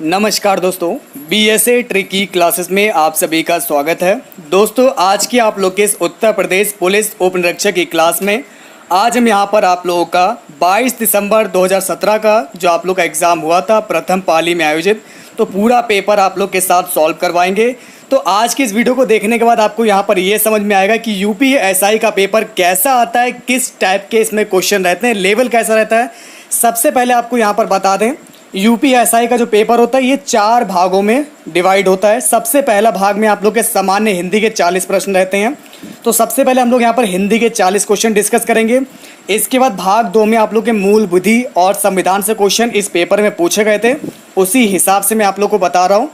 नमस्कार दोस्तों, BSA tricky classes में आप सभी का स्वागत है। दोस्तों, आज की आप लोग के इस उत्तर प्रदेश पुलिस उप निरीक्षक की क्लास में आज हम यहाँ पर आप लोगों का 22 दिसंबर 2017 का जो आप लोग का एग्ज़ाम हुआ था प्रथम पाली में आयोजित, तो पूरा पेपर आप लोग के साथ सॉल्व करवाएंगे। तो आज की इस वीडियो को देखने के बाद आपको यहाँ पर ये समझ में आएगा कि यूपीएसआई का पेपर कैसा आता है, किस टाइप के इसमें क्वेश्चन रहते हैं, लेवल कैसा रहता है। सबसे पहले आपको यहाँ पर बता दें, यूपीएसआई का जो पेपर होता है ये 4 भागों में डिवाइड होता है। सबसे पहला भाग में आप लोग के सामान्य हिंदी के 40 प्रश्न रहते हैं। तो सबसे पहले हम लोग यहाँ पर हिंदी के 40 क्वेश्चन डिस्कस करेंगे। इसके बाद भाग 2 में आप लोग के मूल बुद्धि और संविधान से क्वेश्चन इस पेपर में पूछे गए थे, उसी हिसाब से मैं आप लोग को बता रहा हूँ।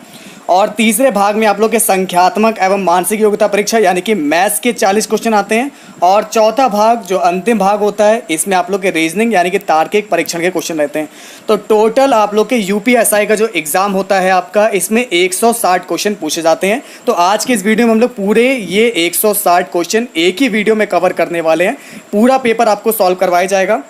और तीसरे भाग में आप लोग के संख्यात्मक एवं मानसिक योग्यता परीक्षा यानी कि मैथ्स के 40 क्वेश्चन आते हैं। और चौथा भाग जो अंतिम भाग होता है, इसमें आप लोग के रीजनिंग यानी कि तार्किक परीक्षण के क्वेश्चन रहते हैं। तो टोटल आप लोग के यूपीएसआई का जो एग्ज़ाम होता है आपका, इसमें 160 क्वेश्चन पूछे जाते हैं। तो आज के इस वीडियो में हम लोग पूरे ये 160 क्वेश्चन एक ही वीडियो में कवर करने वाले हैं। पूरा पेपर आपको सॉल्व करवाया जाएगा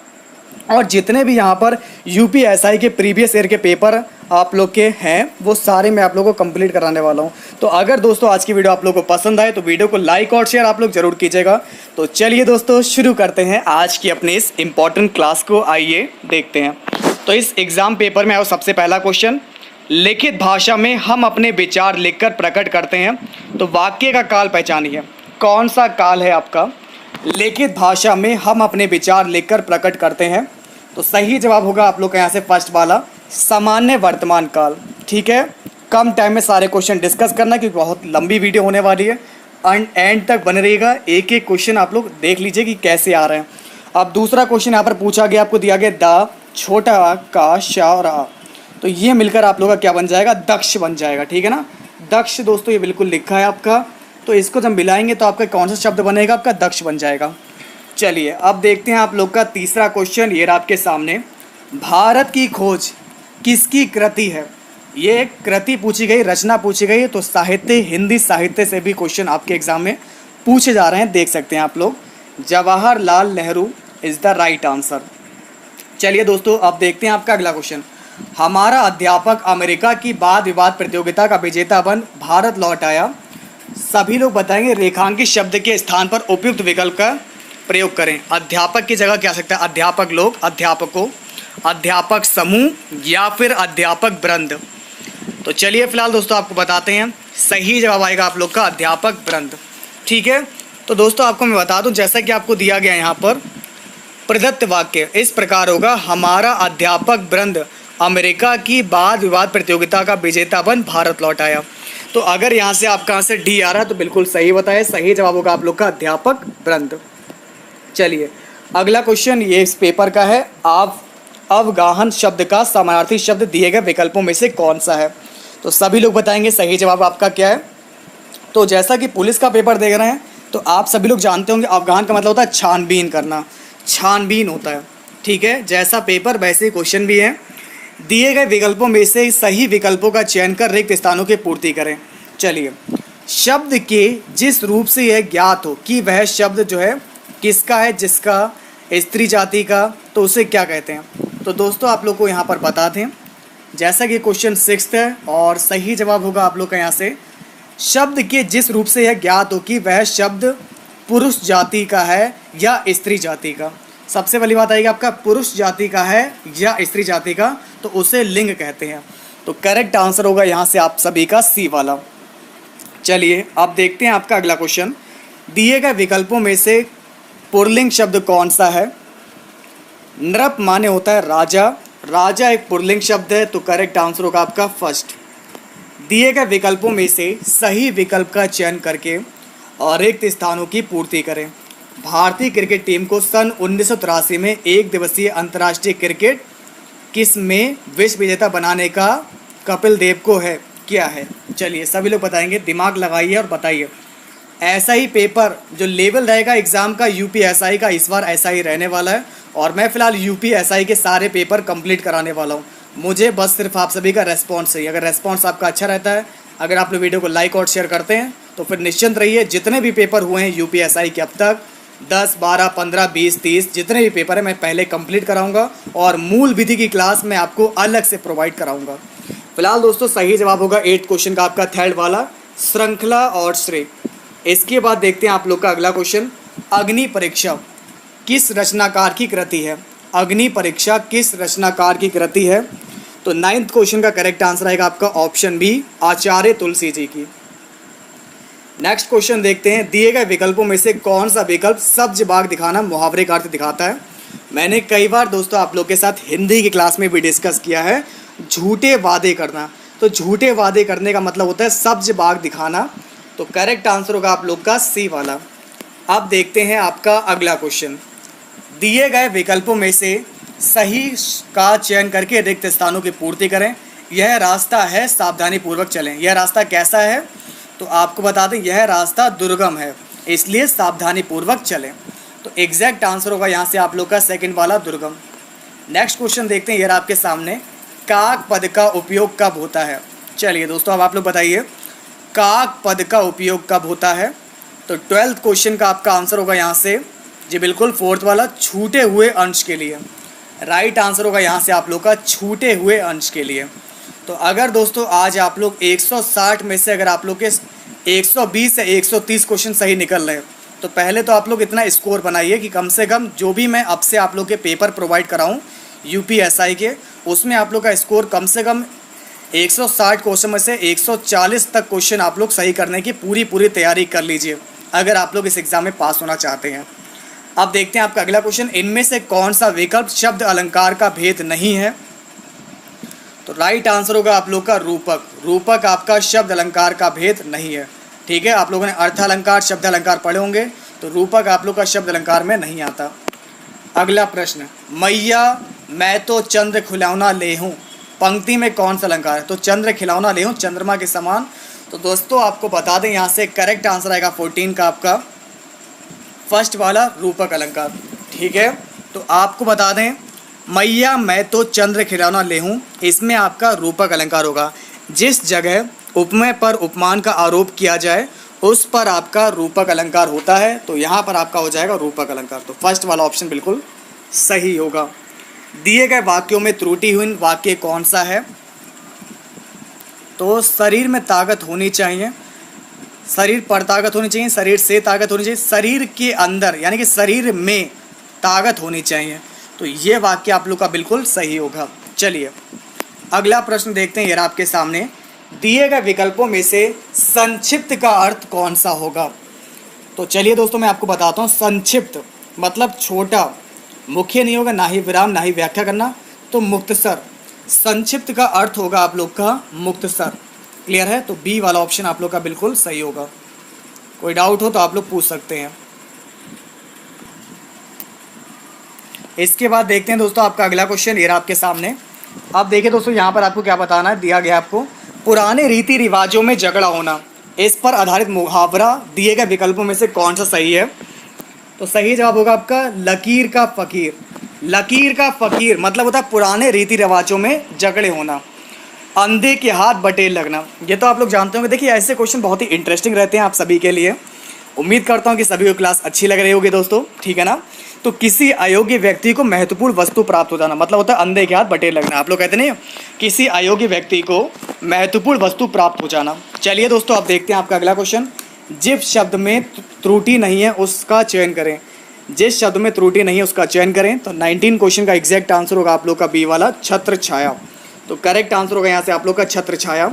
और जितने भी यहाँ पर यूपीएसआई के प्रीवियस ईयर के पेपर आप लोग के हैं वो सारे मैं आप लोगों को कंप्लीट कराने वाला हूँ। तो अगर दोस्तों आज की वीडियो आप लोगों को पसंद आए तो वीडियो को लाइक और शेयर आप लोग ज़रूर कीजिएगा। तो चलिए दोस्तों शुरू करते हैं आज की अपने इस इम्पॉर्टेंट क्लास को, आइए देखते हैं। तो इस एग्ज़ाम पेपर में आओ सबसे पहला क्वेश्चन, लिखित भाषा में हम अपने विचार लिखकर प्रकट करते हैं, तो वाक्य का काल पहचानिए। कौन सा काल है आपका? लिखित भाषा में हम अपने विचार लिखकर प्रकट करते हैं, तो सही जवाब होगा आप लोग का यहाँ से फर्स्ट वाला, सामान्य वर्तमान काल। ठीक है, कम टाइम में सारे क्वेश्चन डिस्कस करना क्योंकि बहुत लंबी वीडियो होने वाली है। एंड तक बने रहिएगा, एक एक क्वेश्चन आप लोग देख लीजिए कि कैसे आ रहे हैं। अब दूसरा क्वेश्चन यहाँ पर पूछा गया, आपको दिया गया द छोटा का श, तो ये मिलकर आप लोग का क्या बन जाएगा? दक्ष बन जाएगा। ठीक है ना, दक्ष दोस्तों ये बिल्कुल लिखा है आपका। तो इसको जब मिलाएंगे तो आपका कौन सा शब्द बनेगा? आपका दक्ष बन जाएगा। चलिए अब देखते हैं आप लोग का तीसरा क्वेश्चन, ये आपके सामने। भारत की खोज किसकी कृति है? ये कृति पूछी गई, रचना पूछी गई, तो साहित्य, हिंदी साहित्य से भी क्वेश्चन आपके एग्जाम में पूछे जा रहे हैं, देख सकते हैं आप लोग। Jawaharlal Nehru is the right answer. चलिए दोस्तों अब देखते हैं आपका अगला क्वेश्चन। हमारा अध्यापक अमेरिका की वाद विवाद प्रतियोगिता का विजेता बन भारत लौट आया। सभी लोग बताएंगे रेखांकित शब्द के स्थान पर उपयुक्त विकल्प का प्रयोग करें। अध्यापक की जगह क्या आ सकता है? अध्यापक लोग, अध्यापकों, अध्यापक समूह या फिर अध्यापक वृंद। तो चलिए फिलहाल दोस्तों आपको बताते हैं, सही जवाब आएगा आप लोग का अध्यापक वृंद। ठीक है, तो दोस्तों आपको मैं बता दूं, जैसा कि आपको दिया गया यहाँ पर प्रदत्त वाक्य इस प्रकार होगा, हमारा अध्यापक वृंद अमेरिका की वाद विवाद प्रतियोगिता का विजेता बन भारत लौट आया। तो अगर यहाँ से आपका आंसर डी आ रहा है तो बिल्कुल सही बताए, सही जवाब होगा आप लोग का अध्यापक वृंद। चलिए अगला क्वेश्चन ये इस पेपर का है, आप अवगाहन शब्द का समानार्थी शब्द दिए गए विकल्पों में से कौन सा है? तो सभी लोग बताएंगे सही जवाब आपका क्या है। तो जैसा कि पुलिस का पेपर देख रहे हैं तो आप सभी लोग जानते होंगे अवगाहन का मतलब होता है छानबीन करना, छानबीन होता है। ठीक है, जैसा पेपर वैसे ही क्वेश्चन भी है। दिए गए विकल्पों में से सही विकल्पों का चयन कर रिक्त स्थानों की पूर्ति करें। चलिए, शब्द के जिस रूप से यह ज्ञात हो कि वह शब्द जो है किसका है, जिसका, स्त्री जाति का, तो उसे क्या कहते हैं? तो दोस्तों आप लोग को यहाँ पर बता दें, जैसा कि क्वेश्चन 6 है और सही जवाब होगा आप लोग का यहाँ से, शब्द के जिस रूप से यह ज्ञात हो कि वह शब्द पुरुष जाति का है या स्त्री जाति का। सबसे पहली बात आएगी आपका पुरुष जाति का है या स्त्री जाति का, तो उसे लिंग कहते हैं। तो करेक्ट आंसर होगा यहाँ से आप सभी का सी वाला। चलिए अब देखते हैं आपका अगला क्वेश्चन। दिए गए विकल्पों में से पुल्लिंग शब्द कौन सा है? नृप माने होता है राजा, राजा एक पुल्लिंग शब्द है, तो करेक्ट आंसर होगा आपका फर्स्ट। दिए गए विकल्पों में से सही विकल्प का चयन करके और रिक्त स्थानों की पूर्ति करें। भारतीय क्रिकेट टीम को सन 1983 में एक दिवसीय अंतर्राष्ट्रीय क्रिकेट किस में विश्व विजेता बनाने का कपिल देव को है, क्या है? चलिए सभी लोग बताएंगे, दिमाग लगाइए और बताइए। ऐसा ही पेपर जो लेवल रहेगा एग्ज़ाम का यूपीएसआई का इस बार ऐसा ही रहने वाला है और मैं फ़िलहाल यूपीएसआई के सारे पेपर कंप्लीट कराने वाला हूँ। मुझे बस सिर्फ आप सभी का रेस्पॉन्स चाहिए। अगर रेस्पॉन्स आपका अच्छा रहता है, अगर आप लोग वीडियो को लाइक और शेयर करते हैं तो फिर निश्चिंत रहिए, जितने भी पेपर हुए हैं यूपीएसआई के अब तक 10, 12, 15, 20, 30 जितने भी पेपर हैं मैं पहले कंप्लीट कराऊंगा और मूल विधि की क्लास मैं आपको अलग से प्रोवाइड कराऊंगा। फिलहाल दोस्तों सही जवाब होगा 8th क्वेश्चन का आपका थर्ड वाला, श्रृंखला और श्रेय। इसके बाद देखते हैं आप लोग का अगला क्वेश्चन, अग्नि परीक्षा किस रचनाकार की कृति है? अग्नि परीक्षा किस रचनाकार की कृति है? तो 9th क्वेश्चन का करेक्ट आंसर आएगा आपका ऑप्शन बी, आचार्य तुलसी जी की। नेक्स्ट क्वेश्चन देखते हैं, दिए गए विकल्पों में से कौन सा विकल्प सब्ज बाग दिखाना मुहावरे का अर्थ दिखाता है? मैंने कई बार दोस्तों आप लोग के साथ हिंदी की क्लास में भी डिस्कस किया है, झूठे वादे करना। तो झूठे वादे करने का मतलब होता है सब्ज बाग दिखाना। तो करेक्ट आंसर होगा आप लोग का सी वाला। अब देखते हैं आपका अगला क्वेश्चन, दिए गए विकल्पों में से सही का चयन करके रिक्त स्थानों की पूर्ति करें। यह रास्ता है, सावधानी पूर्वक चलें। यह रास्ता कैसा है? तो आपको बता दें यह रास्ता दुर्गम है, इसलिए सावधानी पूर्वक चलें। तो एग्जैक्ट आंसर होगा यहाँ से आप लोग का सेकंड वाला, दुर्गम। नेक्स्ट क्वेश्चन देखते हैं, यह आपके सामने, काक पद का उपयोग कब होता है? चलिए दोस्तों अब आप लोग बताइए काक पद का उपयोग कब होता है? तो 12th क्वेश्चन का आपका आंसर होगा यहाँ से जी बिल्कुल 4th वाला, छूटे हुए अंश के लिए। राइट आंसर होगा यहाँ से आप लोग का छूटे हुए अंश के लिए। तो अगर दोस्तों आज आप लोग 160 में से अगर आप लोग के 120 से 130 क्वेश्चन सही निकल रहे हैं, तो पहले तो आप लोग इतना स्कोर बनाइए कि कम से कम जो भी मैं अब से आप लोग के पेपर प्रोवाइड कराऊँ यूपीएसआई के, उसमें आप लोग का स्कोर कम से कम 160 क्वेश्चन में से 140 तक क्वेश्चन आप लोग सही करने की पूरी तैयारी कर लीजिए अगर आप लोग इस एग्ज़ाम में पास होना चाहते हैं। अब देखते हैं आपका अगला क्वेश्चन, इनमें से कौन सा विकल्प शब्द अलंकार का भेद नहीं है? तो राइट आंसर होगा आप लोग का रूपक। रूपक आपका शब्द अलंकार का भेद नहीं है। ठीक है, आप लोगों ने अर्थ अलंकार, शब्द अलंकार पढ़े होंगे, तो रूपक आप लोग का शब्द अलंकार में नहीं आता। अगला प्रश्न, मैया मैं तो चंद्र खिलौना ले हूँ, पंक्ति में कौन सा अलंकार है? तो चंद्र खिलौना ले हूँ, चंद्रमा के समान। तो दोस्तों आपको बता दें यहाँ से करेक्ट आंसर आएगा 14 का आपका फर्स्ट वाला, रूपक अलंकार। ठीक है, तो आपको बता दें मैया मैं तो चंद्र खिलौना ले हूँ, इसमें आपका रूपक अलंकार होगा। जिस जगह उपमेय पर उपमान का आरोप किया जाए उस पर आपका रूपक अलंकार होता है, तो यहाँ पर आपका हो जाएगा रूपक अलंकार। तो फर्स्ट वाला ऑप्शन बिल्कुल सही होगा। दिए गए वाक्यों में त्रुटिहीन वाक्य कौन सा है? तो शरीर में ताकत होनी चाहिए, शरीर पर ताकत होनी चाहिए, शरीर से ताकत होनी चाहिए, शरीर के अंदर यानी कि शरीर में ताकत होनी चाहिए। तो ये वाक्य आप लोग का बिल्कुल सही होगा। चलिए अगला प्रश्न देखते हैं, ये आपके सामने, दिए गए विकल्पों में से संक्षिप्त का अर्थ कौन सा होगा? तो चलिए दोस्तों मैं आपको बताता हूँ, संक्षिप्त मतलब छोटा, मुख्य नहीं होगा, ना ही विराम ना ही व्याख्या करना, तो मुख्तसर। संक्षिप्त का अर्थ होगा आप लोग का मुख्तसर। क्लियर है? तो बी वाला ऑप्शन आप लोग का बिल्कुल सही होगा। कोई डाउट हो तो आप लोग पूछ सकते हैं। इसके बाद देखते हैं दोस्तों आपका अगला क्वेश्चन, ये रहा आपके सामने। अब देखिए दोस्तों यहाँ पर आपको क्या बताना है, दिया गया आपको पुराने रीति रिवाजों में झगड़ा होना, इस पर आधारित मुहावरा दिए गए विकल्पों में से कौन सा सही है? तो सही जवाब होगा आपका लकीर का फकीर। लकीर का फकीर मतलब होता है पुराने रीति रिवाजों में झगड़े होना। अंधे के हाथ बटेर लगना, ये तो आप लोग जानते होंगे। देखिए ऐसे क्वेश्चन बहुत ही इंटरेस्टिंग रहते हैं आप सभी के लिए। उम्मीद करता हूँ कि सभी को क्लास अच्छी लग रही होगी दोस्तों, ठीक है ना। तो किसी अयोग्य व्यक्ति को महत्वपूर्ण वस्तु प्राप्त हो जाना मतलब होता है अंधे के हाथ बटेर लगना। आप लोग कहते नहीं, किसी अयोग्य व्यक्ति को महत्वपूर्ण वस्तु प्राप्त हो जाना। चलिए दोस्तों अब देखते हैं आपका अगला क्वेश्चन, जिस शब्द में त्रुटि नहीं है उसका चयन करें। जिस शब्द में त्रुटि नहीं है उसका चयन करें। तो 19 क्वेश्चन का एग्जैक्ट आंसर होगा आप लोग का बी वाला, छत्र छाया। तो करेक्ट आंसर होगा यहाँ से आप लोग का छत्र छाया।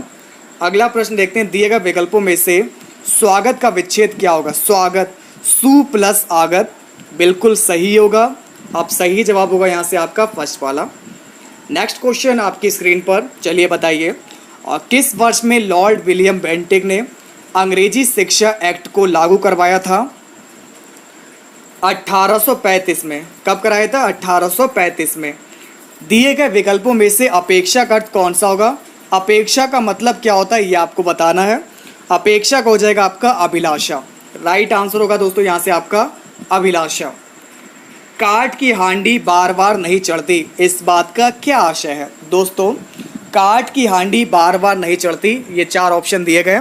अगला प्रश्न देखते हैं, दिए गए विकल्पों में से स्वागत का विच्छेद क्या होगा? स्वागत सु प्लस आगत, बिल्कुल सही होगा। अब सही जवाब होगा यहाँ से आपका फर्स्ट वाला। नेक्स्ट क्वेश्चन आपकी स्क्रीन पर, चलिए बताइए, और किस वर्ष में लॉर्ड विलियम बेंटिक ने अंग्रेजी शिक्षा एक्ट को लागू करवाया था? 1835 में। कब कराया था? 1835 में। दिए गए विकल्पों में से अपेक्षा का अर्थ कौन सा होगा? अपेक्षा का मतलब क्या होता है ये आपको बताना है। अपेक्षा का हो जाएगा आपका अभिलाषा। राइट आंसर होगा दोस्तों यहाँ से आपका अभिलाषा। काठ की हांडी बार बार नहीं चढ़ती, इस बात का क्या आशय है? दोस्तों काठ की हांडी बार बार नहीं चढ़ती, ये 4 ऑप्शन दिए गए।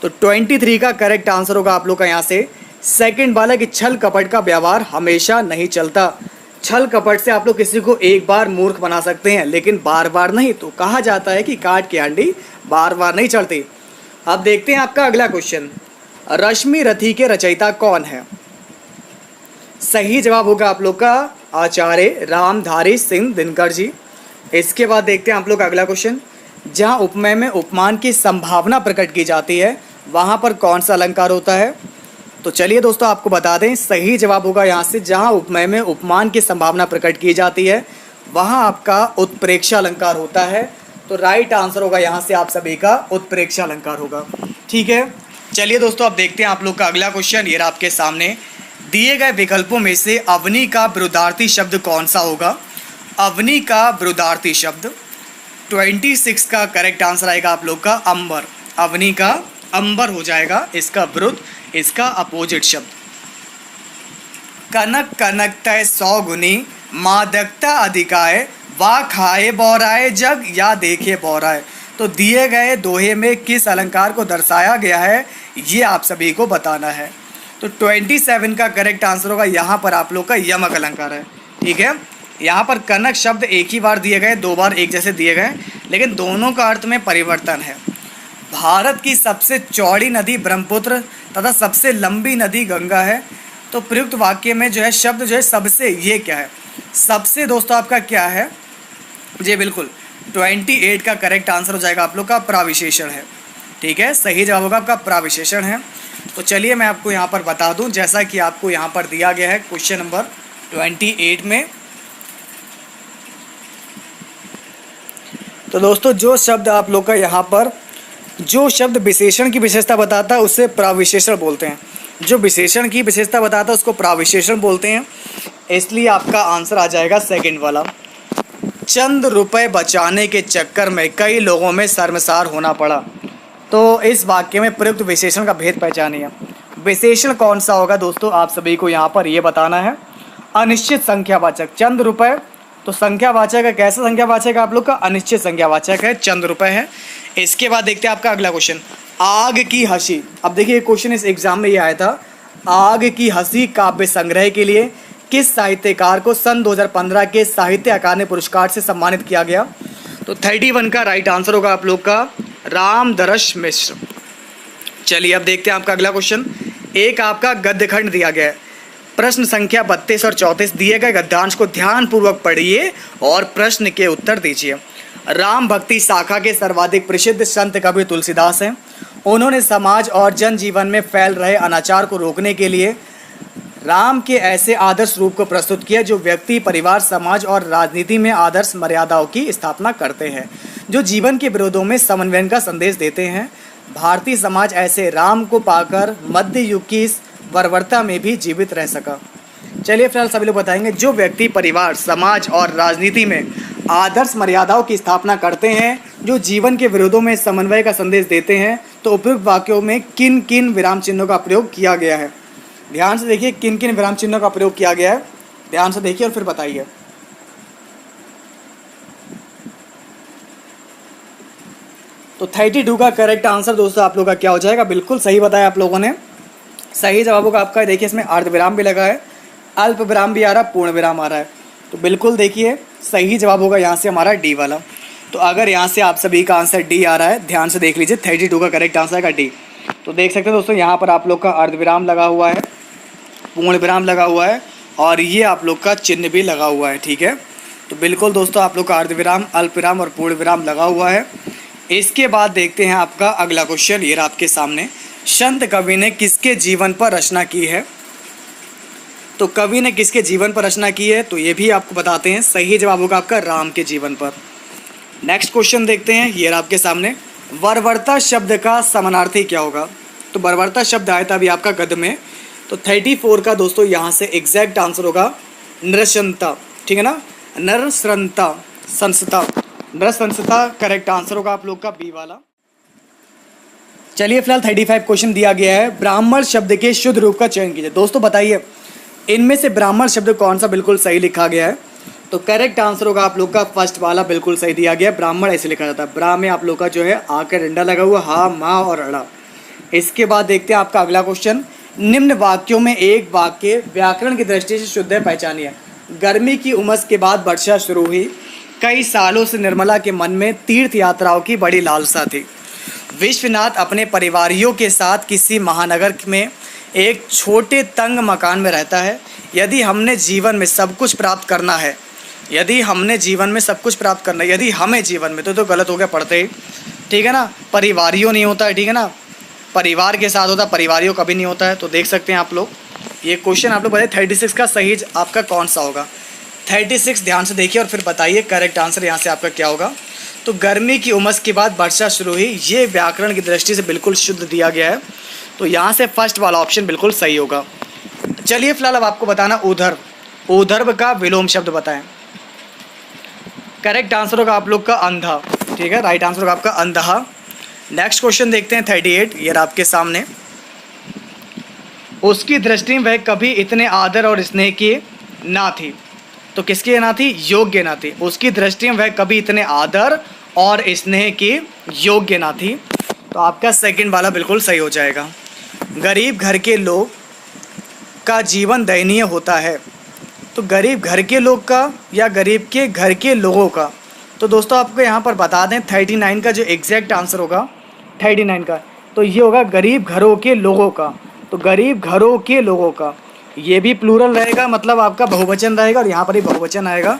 तो 23 का करेक्ट आंसर होगा आप लोग का यहाँ से सेकंड वाला, कि छल कपट का व्यवहार हमेशा नहीं चलता। छल कपट से आप लोग किसी को एक बार मूर्ख बना सकते हैं, लेकिन बार बार नहीं। तो कहा जाता है कि काट की हांडी बार बार नहीं चढ़ती। अब देखते हैं आपका अगला क्वेश्चन, रश्मि रथी के रचयिता कौन है? सही जवाब होगा आप लोग का आचार्य रामधारी सिंह दिनकर जी। इसके बाद देखते हैं आप लोग का अगला क्वेश्चन, जहाँ उपमेय में उपमान की संभावना प्रकट की जाती है वहाँ पर कौन सा अलंकार होता है? तो चलिए दोस्तों आपको बता दें, सही जवाब होगा यहाँ से, जहाँ उपमेय में उपमान की संभावना प्रकट की जाती है वहाँ आपका उत्प्रेक्षा अलंकार होता है। तो राइट आंसर होगा यहाँ से आप सभी का उत्प्रेक्षा अलंकार होगा। ठीक है, चलिए दोस्तों अब देखते हैं आप लोग का अगला क्वेश्चन। ये आपके सामने दिए गए विकल्पों में से अवनी का विरुद्धार्थी शब्द कौन सा होगा? अवनी का विरुद्धार्थी शब्द 26 का करेक्ट आंसर आएगा आप लोग का अंबर। अवनी का अंबर हो जाएगा इसका विरुद्ध, इसका अपोजिट शब्द। कनक कनक तय 100 गुनी, मादकता अधिकाय, वा खाए बौराए जग या देखे बौराए। तो दिए गए दोहे में किस अलंकार को दर्शाया गया है ये आप सभी को बताना है। तो 27 का करेक्ट आंसर होगा यहाँ पर आप लोग का यमक अलंकार है। ठीक है, यहाँ पर कनक शब्द एक ही बार दिए गए, दो बार एक जैसे दिए गए, लेकिन दोनों का अर्थ में परिवर्तन है। भारत की सबसे चौड़ी नदी ब्रह्मपुत्र तथा सबसे लंबी नदी गंगा है। तो प्रयुक्त वाक्य में जो है शब्द जो है सबसे, ये क्या है? सबसे दोस्तों आपका क्या है? जी बिल्कुल 28 का करेक्ट आंसर हो जाएगा आप लोग का प्राविशेषण है। ठीक है, सही जवाब होगा आपका प्राविशेषण है। तो चलिए मैं आपको यहाँ पर बता दूँ, जैसा कि आपको यहाँ पर दिया गया है क्वेश्चन नंबर 28 में। तो दोस्तों जो शब्द आप लोग का यहाँ पर, जो शब्द विशेषण की विशेषता बताता है उसे प्राविशेषण बोलते हैं। जो विशेषण की विशेषता बताता है उसको प्राविशेषण बोलते हैं। इसलिए आपका आंसर आ जाएगा सेकंड वाला। चंद रुपए बचाने के चक्कर में कई लोगों में शर्मसार होना पड़ा। तो इस वाक्य में प्रयुक्त विशेषण का भेद पहचानिए। विशेषण कौन सा होगा दोस्तों, आप सभी को यहाँ पर ये बताना है। अनिश्चित संख्यावाचक चंद रुपए, तो संख्यावाचक है, कैसा संख्यावाचक है आप लोग का? अनिश्चित संख्यावाचक है, चंद रुपए है। इसके बाद देखते हैं आपका अगला क्वेश्चन, आग की हंसी। अब देखिए क्वेश्चन इस एग्जाम में ये आया था, आग की हंसी काव्य संग्रह के लिए किस साहित्यकार को सन 2015 के साहित्य अकादमी पुरस्कार से सम्मानित किया गया? तो 31 का राइट आंसर होगा आप लोग का रामदरस मिश्र। चलिए अब देखते हैं आपका अगला क्वेश्चन। एक आपका गद्य खंड दिया गया है, प्रश्न संख्या 32 और 34 दिए गए गद्यांश को ध्यानपूर्वक पढ़िए और प्रश्न के उत्तर दीजिए। राम भक्ति शाखा के सर्वाधिक प्रसिद्ध संत कवि तुलसीदास हैं। उन्होंने समाज और जनजीवन में फैल रहे अनाचार को रोकने के लिए राम के ऐसे आदर्श रूप को प्रस्तुत किया जो व्यक्ति, परिवार, समाज और राजनीति में आदर्श मर्यादाओं की स्थापना करते हैं, जो जीवन के विरोधों में समन्वय का संदेश देते हैं। भारतीय समाज ऐसे राम को पाकर मध्य युग की इस बर्बरता में भी जीवित रह सका। चलिए फिलहाल सभी लोग बताएंगे, जो व्यक्ति, परिवार, समाज और राजनीति में आदर्श मर्यादाओं की स्थापना करते हैं, जो जीवन के विरोधों में समन्वय का संदेश देते हैं, तो उपयुक्त वाक्यों में किन किन विराम चिन्हों का प्रयोग किया गया है? ध्यान से देखिए किन किन विराम चिन्हों का प्रयोग किया गया है, ध्यान से देखिए और फिर बताइए। तो 32 का करेक्ट आंसर दोस्तों आप लोग का क्या हो जाएगा? बिल्कुल सही बताया आप लोगों ने। सही जवाबों का आपका देखिए इसमें अर्धविराम भी लगा है, अल्प विराम भी आ रहा है, पूर्ण विराम आ रहा है। तो बिल्कुल देखिए सही जवाब होगा यहाँ से हमारा डी वाला। तो अगर यहाँ से आप सभी का आंसर डी आ रहा है, ध्यान से देख लीजिए, 32 का करेक्ट आंसर आएगा डी। तो देख सकते हैं दोस्तों यहाँ पर आप लोग का अर्धविराम लगा हुआ है, पूर्ण विराम लगा हुआ है और ये आप लोग का चिन्ह भी लगा हुआ है। ठीक है, तो बिल्कुल दोस्तों आप लोग का अर्धविराम, अल्प विराम और पूर्ण विराम लगा हुआ है। इसके बाद देखते हैं आपका अगला क्वेश्चन, ये आपके सामने, संत कवि ने किसके जीवन पर रचना की है? तो कवि ने किसके जीवन पर रचना की है? तो ये भी आपको बताते हैं। सही जवाब होगा आपका राम के जीवन पर। नेक्स्ट क्वेश्चन देखते हैं, ये आपके सामने, बर्बरता शब्द का समानार्थी क्या होगा? तो बर्बरता शब्द आया था अभी आपका गद्य में। तो 34 का दोस्तों यहाँ से एग्जैक्ट आंसर होगा नृशंसता। ठीक है ना, नरसंता, संसता, नरसंसता करेक्ट आंसर होगा आप लोग का बी वाला। चलिए फिलहाल 35 क्वेश्चन दिया गया है, ब्राह्मण शब्द के शुद्ध रूप का चयन कीजिए। दोस्तों बताइए इनमें से ब्राह्मण शब्द कौन सा बिल्कुल सही लिखा गया है? तो करेक्ट आंसर होगा आप लोग का फर्स्ट वाला, बिल्कुल सही दिया गया। ब्राह्मण ऐसे लिखा जाता है, ब्रा में आप लोग का जो है आ का डंडा लगा हुआ, हा, मा और अड़ा। इसके बाद देखते हैं आपका अगला क्वेश्चन, निम्न वाक्यों में एक वाक्य व्याकरण की दृष्टि से शुद्ध है, पहचानिए। गर्मी की उमस के बाद वर्षा शुरू हुई। कई सालों से निर्मला के मन में तीर्थ यात्राओं की बड़ी लालसा थी। विश्वनाथ अपने परिवारियों के साथ किसी महानगर में एक छोटे तंग मकान में रहता है। यदि हमें जीवन में सब कुछ प्राप्त करना है, यदि हमें जीवन में तो गलत हो गया पढ़ते ही, ठीक है ना। परिवारियों नहीं होता है, ठीक है ना, परिवार के साथ होता, परिवारियों कभी नहीं होता है। तो देख सकते हैं आप लोग, ये क्वेश्चन आप लोग बताइए 36 का सही आपका कौन सा होगा। 36 ध्यान से देखिए और फिर बताइए करेक्ट आंसर यहाँ से आपका क्या होगा। तो गर्मी की उमस के बाद वर्षा शुरू हुई, ये व्याकरण की दृष्टि से बिल्कुल शुद्ध दिया गया है। तो यहाँ से फर्स्ट वाला ऑप्शन बिल्कुल सही होगा। चलिए फिलहाल अब आपको बताना ऊर्ध्व, ऊर्ध्व का विलोम शब्द बताएं। करेक्ट आंसर होगा आप लोग का अंधा, ठीक है, राइट आंसर होगा आपका अंधा। नेक्स्ट क्वेश्चन देखते हैं 38, ये आपके सामने। उसकी दृष्टि में वह कभी इतने आदर और स्नेह की ना थी। तो किसकी ना थी? योग्य ना थी। उसकी दृष्टि में वह कभी इतने आदर और स्नेह की योग्य ना थी। तो आपका सेकंड वाला बिल्कुल सही हो जाएगा। गरीब घर के लोग का जीवन दयनीय होता है। तो गरीब घर के लोग का या गरीब के घर के लोगों का। तो दोस्तों आपको यहाँ पर बता दें 39 का जो एग्जैक्ट आंसर होगा 39 का, तो ये होगा गरीब घरों के लोगों का। तो गरीब घरों के लोगों का, ये भी प्लूरल रहेगा, मतलब आपका बहुवचन रहेगा और यहाँ पर ही बहुवचन आएगा।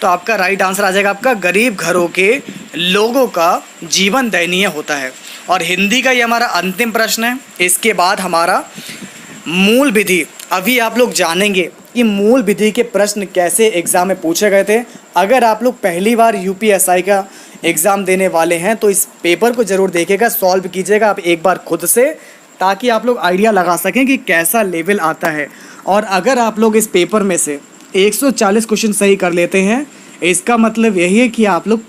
तो आपका राइट आंसर आ जाएगा आपका गरीब घरों के लोगों का जीवन दयनीय होता है। और हिंदी का ये हमारा अंतिम प्रश्न है। इसके बाद हमारा मूल विधि, अभी आप लोग जानेंगे कि मूल विधि के प्रश्न कैसे एग्ज़ाम में पूछे गए थे। अगर आप लोग पहली बार यूपीएसआई का एग्ज़ाम देने वाले हैं तो इस पेपर को ज़रूर देखिएगा, सॉल्व कीजिएगा आप एक बार खुद से, ताकि आप लोग आइडिया लगा सकें कि कैसा लेवल आता है। और अगर आप लोग इस पेपर में से 140 क्वेश्चन सही कर लेते हैं, इसका मतलब यही है कि आप लोग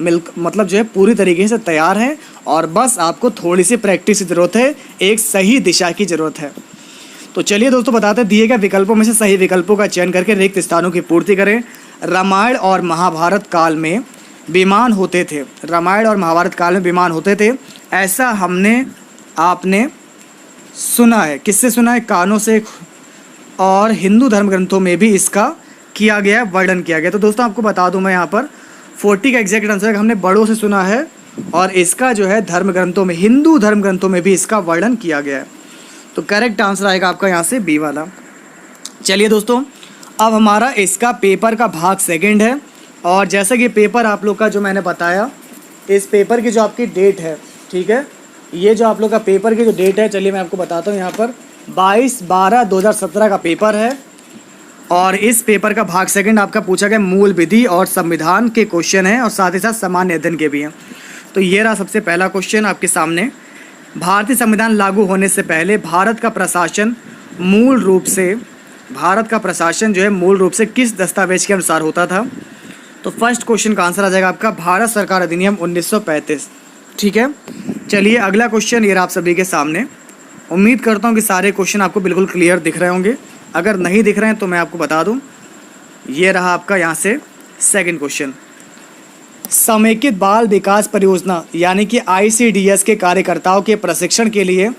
मतलब जो है पूरी तरीके से तैयार हैं और बस आपको थोड़ी सी प्रैक्टिस की ज़रूरत है, एक सही दिशा की ज़रूरत है। तो चलिए दोस्तों बताते हैं, दिए गए विकल्पों में से सही विकल्पों का चयन करके रिक्त स्थानों की पूर्ति करें। रामायण और महाभारत काल में विमान होते थे। रामायण और महाभारत काल में विमान होते थे, ऐसा आपने सुना है। किससे सुना है? कानों से। और हिंदू धर्म ग्रंथों में भी इसका किया गया है, वर्णन किया गया। तो दोस्तों आपको बता दूं मैं यहाँ पर 40 का एग्जैक्ट आंसर है, हमने बड़ों से सुना है और इसका जो है धर्म ग्रंथों में, हिंदू धर्म ग्रंथों में भी इसका वर्णन किया गया है। तो करेक्ट आंसर आएगा आपका यहाँ से बी वाला। चलिए दोस्तों, अब हमारा इसका पेपर का भाग सेकंड है। और जैसा कि पेपर आप लोग का जो मैंने बताया, इस पेपर की जो आपकी डेट है, ठीक है, ये जो आप लोग का पेपर की जो डेट है, चलिए मैं आपको बताता हूँ। यहाँ पर 22/12/2017 का पेपर है और इस पेपर का भाग सेकंड आपका पूछा गया मूल विधि और संविधान के क्वेश्चन हैं और साथ ही साथ सामान्य अध्ययन के भी हैं। तो ये रहा सबसे पहला क्वेश्चन आपके सामने। भारतीय संविधान लागू होने से पहले भारत का प्रशासन जो है मूल रूप से किस दस्तावेज के अनुसार होता था? तो फर्स्ट क्वेश्चन का आंसर आ जाएगा आपका भारत सरकार अधिनियम 1935, ठीक है। चलिए अगला क्वेश्चन ये रहा आप सभी के सामने। उम्मीद करता हूँ कि सारे क्वेश्चन आपको बिल्कुल क्लियर दिख रहे होंगे। अगर नहीं दिख रहे हैं तो मैं आपको बता दूं, ये रहा आपका यहाँ से सेकंड क्वेश्चन। समेकित बाल विकास परियोजना यानी कि ICDS के कार्यकर्ताओं के प्रशिक्षण के लिए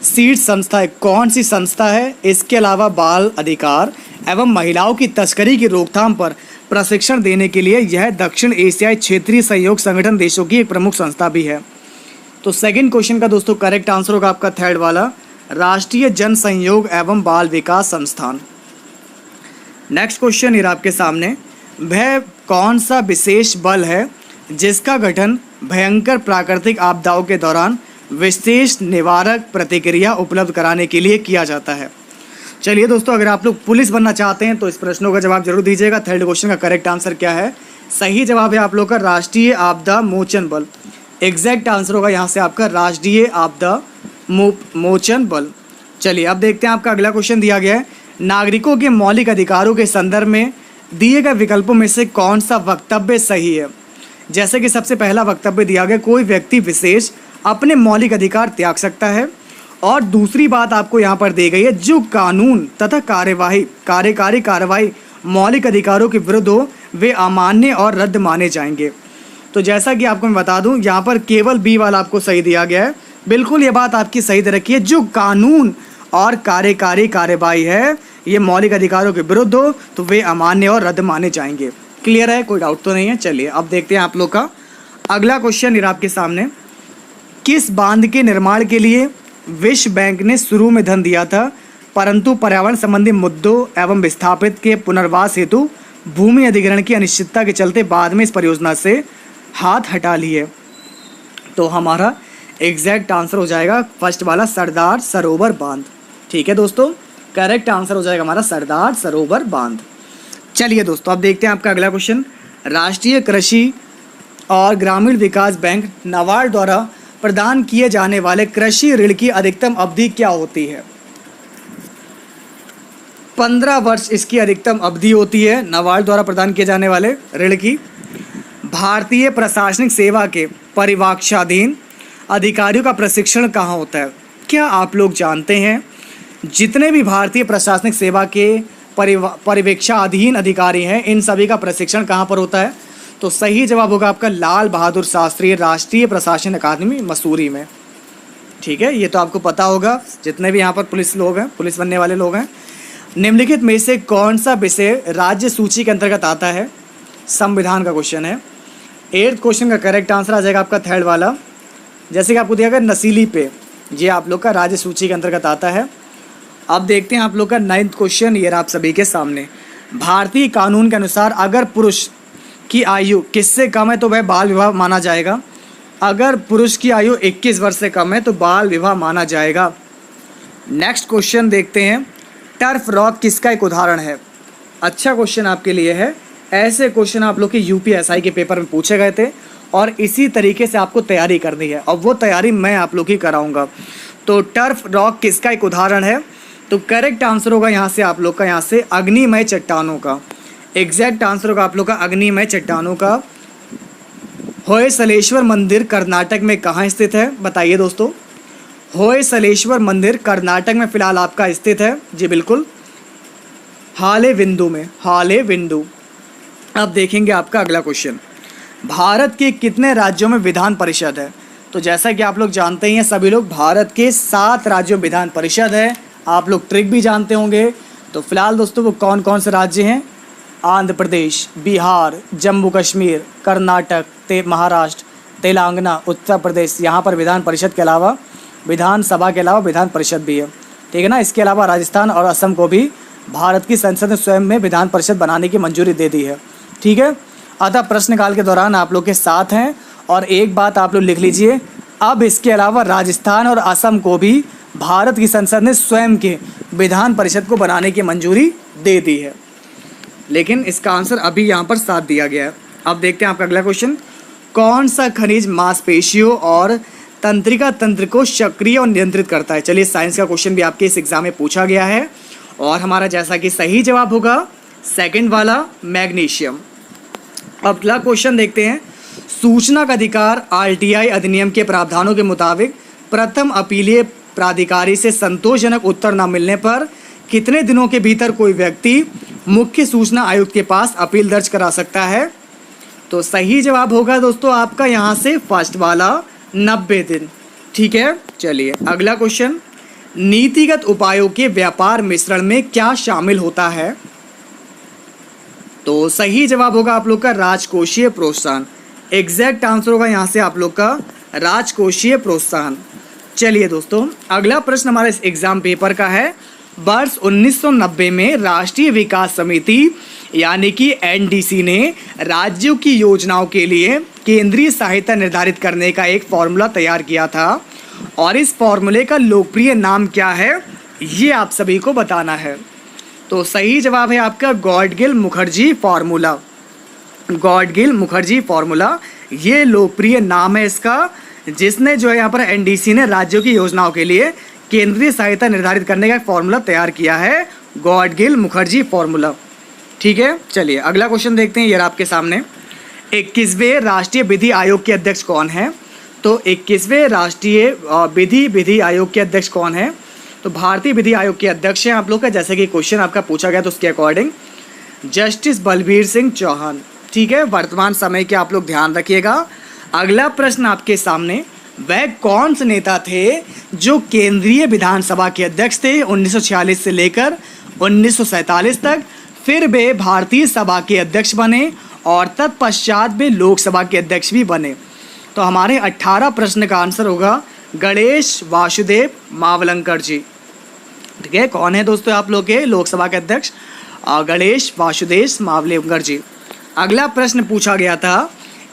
सीड संस्था कौन सी संस्था है? इसके अलावा बाल अधिकार एवं महिलाओं की तस्करी की रोकथाम पर प्रशिक्षण देने के लिए यह दक्षिण एशियाई क्षेत्रीय सहयोग संगठन देशों की एक प्रमुख संस्था भी है। तो सेकंड क्वेश्चन का दोस्तों करेक्ट आंसर होगा आपका थर्ड वाला, राष्ट्रीय जन संयोग एवं बाल विकास संस्थान। नेक्स्ट क्वेश्चन ये आपके सामने, वह कौन सा विशेष बल है जिसका गठन भयंकर प्राकृतिक आपदाओं के दौरान विशेष निवारक प्रतिक्रिया उपलब्ध कराने के लिए किया जाता है? चलिए दोस्तों, अगर आप लोग पुलिस बनना चाहते हैं तो इस प्रश्नों का जवाब जरूर दीजिएगा। थर्ड क्वेश्चन का करेक्ट आंसर क्या है? सही जवाब है आप लोग का राष्ट्रीय आपदा मोचन बल। एग्जैक्ट आंसर होगा यहाँ से आपका राष्ट्रीय आपदा मोचन बल। चलिए अब देखते हैं आपका अगला क्वेश्चन दिया गया है, नागरिकों के मौलिक अधिकारों के संदर्भ में दिए गए विकल्पों में से कौन सा वक्तव्य सही है? जैसे कि सबसे पहला वक्तव्य दिया गया, कोई व्यक्ति विशेष अपने मौलिक अधिकार त्याग सकता है। और दूसरी बात आपको यहाँ पर दी गई है, जो कानून तथा कार्यकारी कार्रवाई मौलिक अधिकारों के विरुद्ध हो वे अमान्य और रद्द माने जाएंगे। तो जैसा कि आपको मैं बता दूं, यहाँ पर केवल बी वाला आपको सही दिया गया है। बिल्कुल ये बात आपकी सही दे रखी है, जो कानून और कार्यकारी कार्रवाई है ये मौलिक अधिकारों के विरुद्ध हो तो वे अमान्य और रद्द माने जाएंगे। क्लियर है, कोई डाउट तो नहीं है। चलिए अब देखते हैं आप लोग का अगला क्वेश्चन ये आपके सामने। किस बांध के निर्माण के लिए विश्व बैंक ने शुरू में धन दिया था, परंतु पर्यावरण संबंधी मुद्दों एवं विस्थापित के पुनर्वास हेतु भूमि अधिग्रहण की अनिश्चितता के चलते बाद में इस परियोजना से हाथ हटा लिए? तो हमारा एग्जैक्ट आंसर हो जाएगा फर्स्ट वाला, सरदार सरोवर बांध। ठीक है दोस्तों, करेक्ट आंसर हो जाएगा हमारा सरदार सरोवर बांध। चलिए दोस्तों अब देखते हैं आपका अगला क्वेश्चन। राष्ट्रीय कृषि और ग्रामीण विकास बैंक नाबार्ड द्वारा प्रदान किए जाने वाले कृषि ऋण की अधिकतम अवधि क्या होती है? 15 वर्ष इसकी अधिकतम अवधि होती है नाबार्ड द्वारा प्रदान किए जाने वाले ऋण की। भारतीय प्रशासनिक सेवा के परिवीक्षाधीन अधिकारियों का प्रशिक्षण कहाँ होता है? क्या आप लोग जानते हैं जितने भी भारतीय प्रशासनिक सेवा के परिवीक्षाधीन अधिकारी हैं इन सभी का प्रशिक्षण कहाँ पर होता है? तो सही जवाब होगा आपका लाल बहादुर शास्त्री राष्ट्रीय प्रशासन अकादमी मसूरी में। ठीक है, ये तो आपको पता होगा जितने भी यहाँ पर पुलिस लोग हैं, पुलिस बनने वाले लोग हैं। निम्नलिखित में से कौन सा विषय राज्य सूची के अंतर्गत आता है? संविधान का क्वेश्चन है। 8th क्वेश्चन का करेक्ट आंसर आ जाएगा आपका थर्ड वाला। जैसे कि आपको दिया गया नशीली पेय, ये आप लोग का राज्य सूची के अंतर्गत आता है। अब देखते हैं आप लोग का 9th क्वेश्चन, ये आप सभी के सामने। भारतीय कानून के अनुसार अगर पुरुष की आयु किससे कम है तो वह बाल विवाह माना जाएगा। अगर पुरुष की आयु 21 वर्ष से कम है तो बाल विवाह माना जाएगा। नेक्स्ट क्वेश्चन देखते हैं, टर्फ रॉक किसका एक उदाहरण है? अच्छा क्वेश्चन आपके लिए है। ऐसे क्वेश्चन आप लोग के यूपीएसआई के पेपर में पूछे गए थे और इसी तरीके से आपको तैयारी करनी है और वो तैयारी मैं आप लोग की कराऊंगा। तो टर्फ रॉक किसका एक उदाहरण है? तो करेक्ट आंसर होगा यहाँ से आप लोग का, यहाँ से अग्निमय चट्टानों का। एग्जैक्ट आंसर होगा आप लोग का अग्निमय चट्टानों का। होयसलेश्वर मंदिर कर्नाटक में कहाँ स्थित है? बताइए दोस्तों। होयसलेश्वर मंदिर कर्नाटक में फिलहाल आपका स्थित है। जी बिल्कुल, हालेविंदु में, हालेविंदु। अब देखेंगे आपका अगला क्वेश्चन। भारत के कितने राज्यों में विधान परिषद है? तो जैसा कि आप लोग जानते ही हैं सभी लोग, भारत के 7 राज्यों में विधान परिषद है। आप लोग ट्रिक भी जानते होंगे। तो फिलहाल दोस्तों वो कौन कौन से राज्य हैं? आंध्र प्रदेश, बिहार, जम्मू कश्मीर, कर्नाटक, महाराष्ट्र, तेलंगाना, उत्तर प्रदेश। यहाँ पर विधान परिषद के अलावा, विधानसभा के अलावा विधान परिषद भी है। ठीक है ना। इसके अलावा राजस्थान और असम को भी भारत की संसद ने स्वयं में विधान परिषद बनाने की मंजूरी दे दी है। ठीक है। अतः प्रश्नकाल के दौरान आप लोग के साथ हैं। और एक बात आप लोग लिख लीजिए, अब इसके अलावा राजस्थान और असम को भी भारत की संसद ने स्वयं के विधान परिषद को बनाने की मंजूरी दे दी है। लेकिन इसका आंसर अभी यहाँ पर 7 दिया गया है। अब देखते हैं आपका अगला क्वेश्चन। कौन सा खनिज मांसपेशियों और तंत्रिका तंत्र को सक्रिय और नियंत्रित करता है? चलिए, साइंस का क्वेश्चन भी आपके इस एग्जाम में पूछा गया है और हमारा जैसा कि सही जवाब होगा सेकंड वाला, मैग्नीशियम। अब अगला क्वेश्चन देखते हैं। सूचना का अधिकार आरटीआई अधिनियम के प्रावधानों के मुताबिक प्रथम अपीलीय प्राधिकारी से संतोषजनक उत्तर न मिलने पर कितने दिनों के भीतर कोई व्यक्ति मुख्य सूचना आयुक्त के पास अपील दर्ज करा सकता है? तो सही जवाब होगा दोस्तों आपका यहाँ से फर्स्ट वाला, 90 दिन। ठीक है। चलिए अगला क्वेश्चन। नीतिगत उपायों के व्यापार मिश्रण में क्या शामिल होता है? तो सही जवाब होगा आप लोग का राजकोषीय प्रोत्साहन। एग्जैक्ट आंसर होगा यहाँ से आप लोग का राजकोषीय प्रोत्साहन। चलिए दोस्तों, अगला प्रश्न हमारे इस एग्जाम पेपर का है। वर्ष 1990 में राष्ट्रीय विकास समिति यानी कि एनडीसी ने राज्यों की योजनाओं के लिए केंद्रीय सहायता निर्धारित करने का एक फॉर्मूला तैयार किया था और इस फॉर्मूले का लोकप्रिय नाम क्या है ये आप सभी को बताना है। तो सही जवाब है आपका गॉडगिल मुखर्जी फॉर्मूला। गॉडगिल मुखर्जी फॉर्मूला ये लोकप्रिय नाम है इसका, जिसने जो है यहाँ पर एनडीसी ने राज्यों की योजनाओं के लिए केंद्रीय सहायता निर्धारित करने का एक फॉर्मूला तैयार किया है, गॉडगिल मुखर्जी फॉर्मूला। ठीक है। चलिए अगला क्वेश्चन देखते हैं। ये आपके सामने 21वें राष्ट्रीय विधि आयोग के अध्यक्ष कौन है? तो 21वें राष्ट्रीय विधि आयोग के अध्यक्ष कौन है? तो भारतीय विधि आयोग के अध्यक्ष हैं आप लोग का, जैसे कि क्वेश्चन आपका पूछा गया तो उसके अकॉर्डिंग जस्टिस बलबीर सिंह चौहान। ठीक है। वर्तमान समय के आप लोग ध्यान रखिएगा। अगला प्रश्न आपके सामने, वह कौन से नेता थे जो केंद्रीय विधानसभा के अध्यक्ष थे 1946 से लेकर 1947 तक। फिर वे भारतीय सभा के अध्यक्ष बने और तत्पश्चात वे लोकसभा के अध्यक्ष भी बने। तो हमारे 18 प्रश्न का आंसर होगा गणेश वासुदेव मावलंकर जी। ठीक है, कौन है दोस्तों आप लोग के लोकसभा के अध्यक्ष? गणेश वासुदेव मावलंकर जी। अगला प्रश्न पूछा गया था,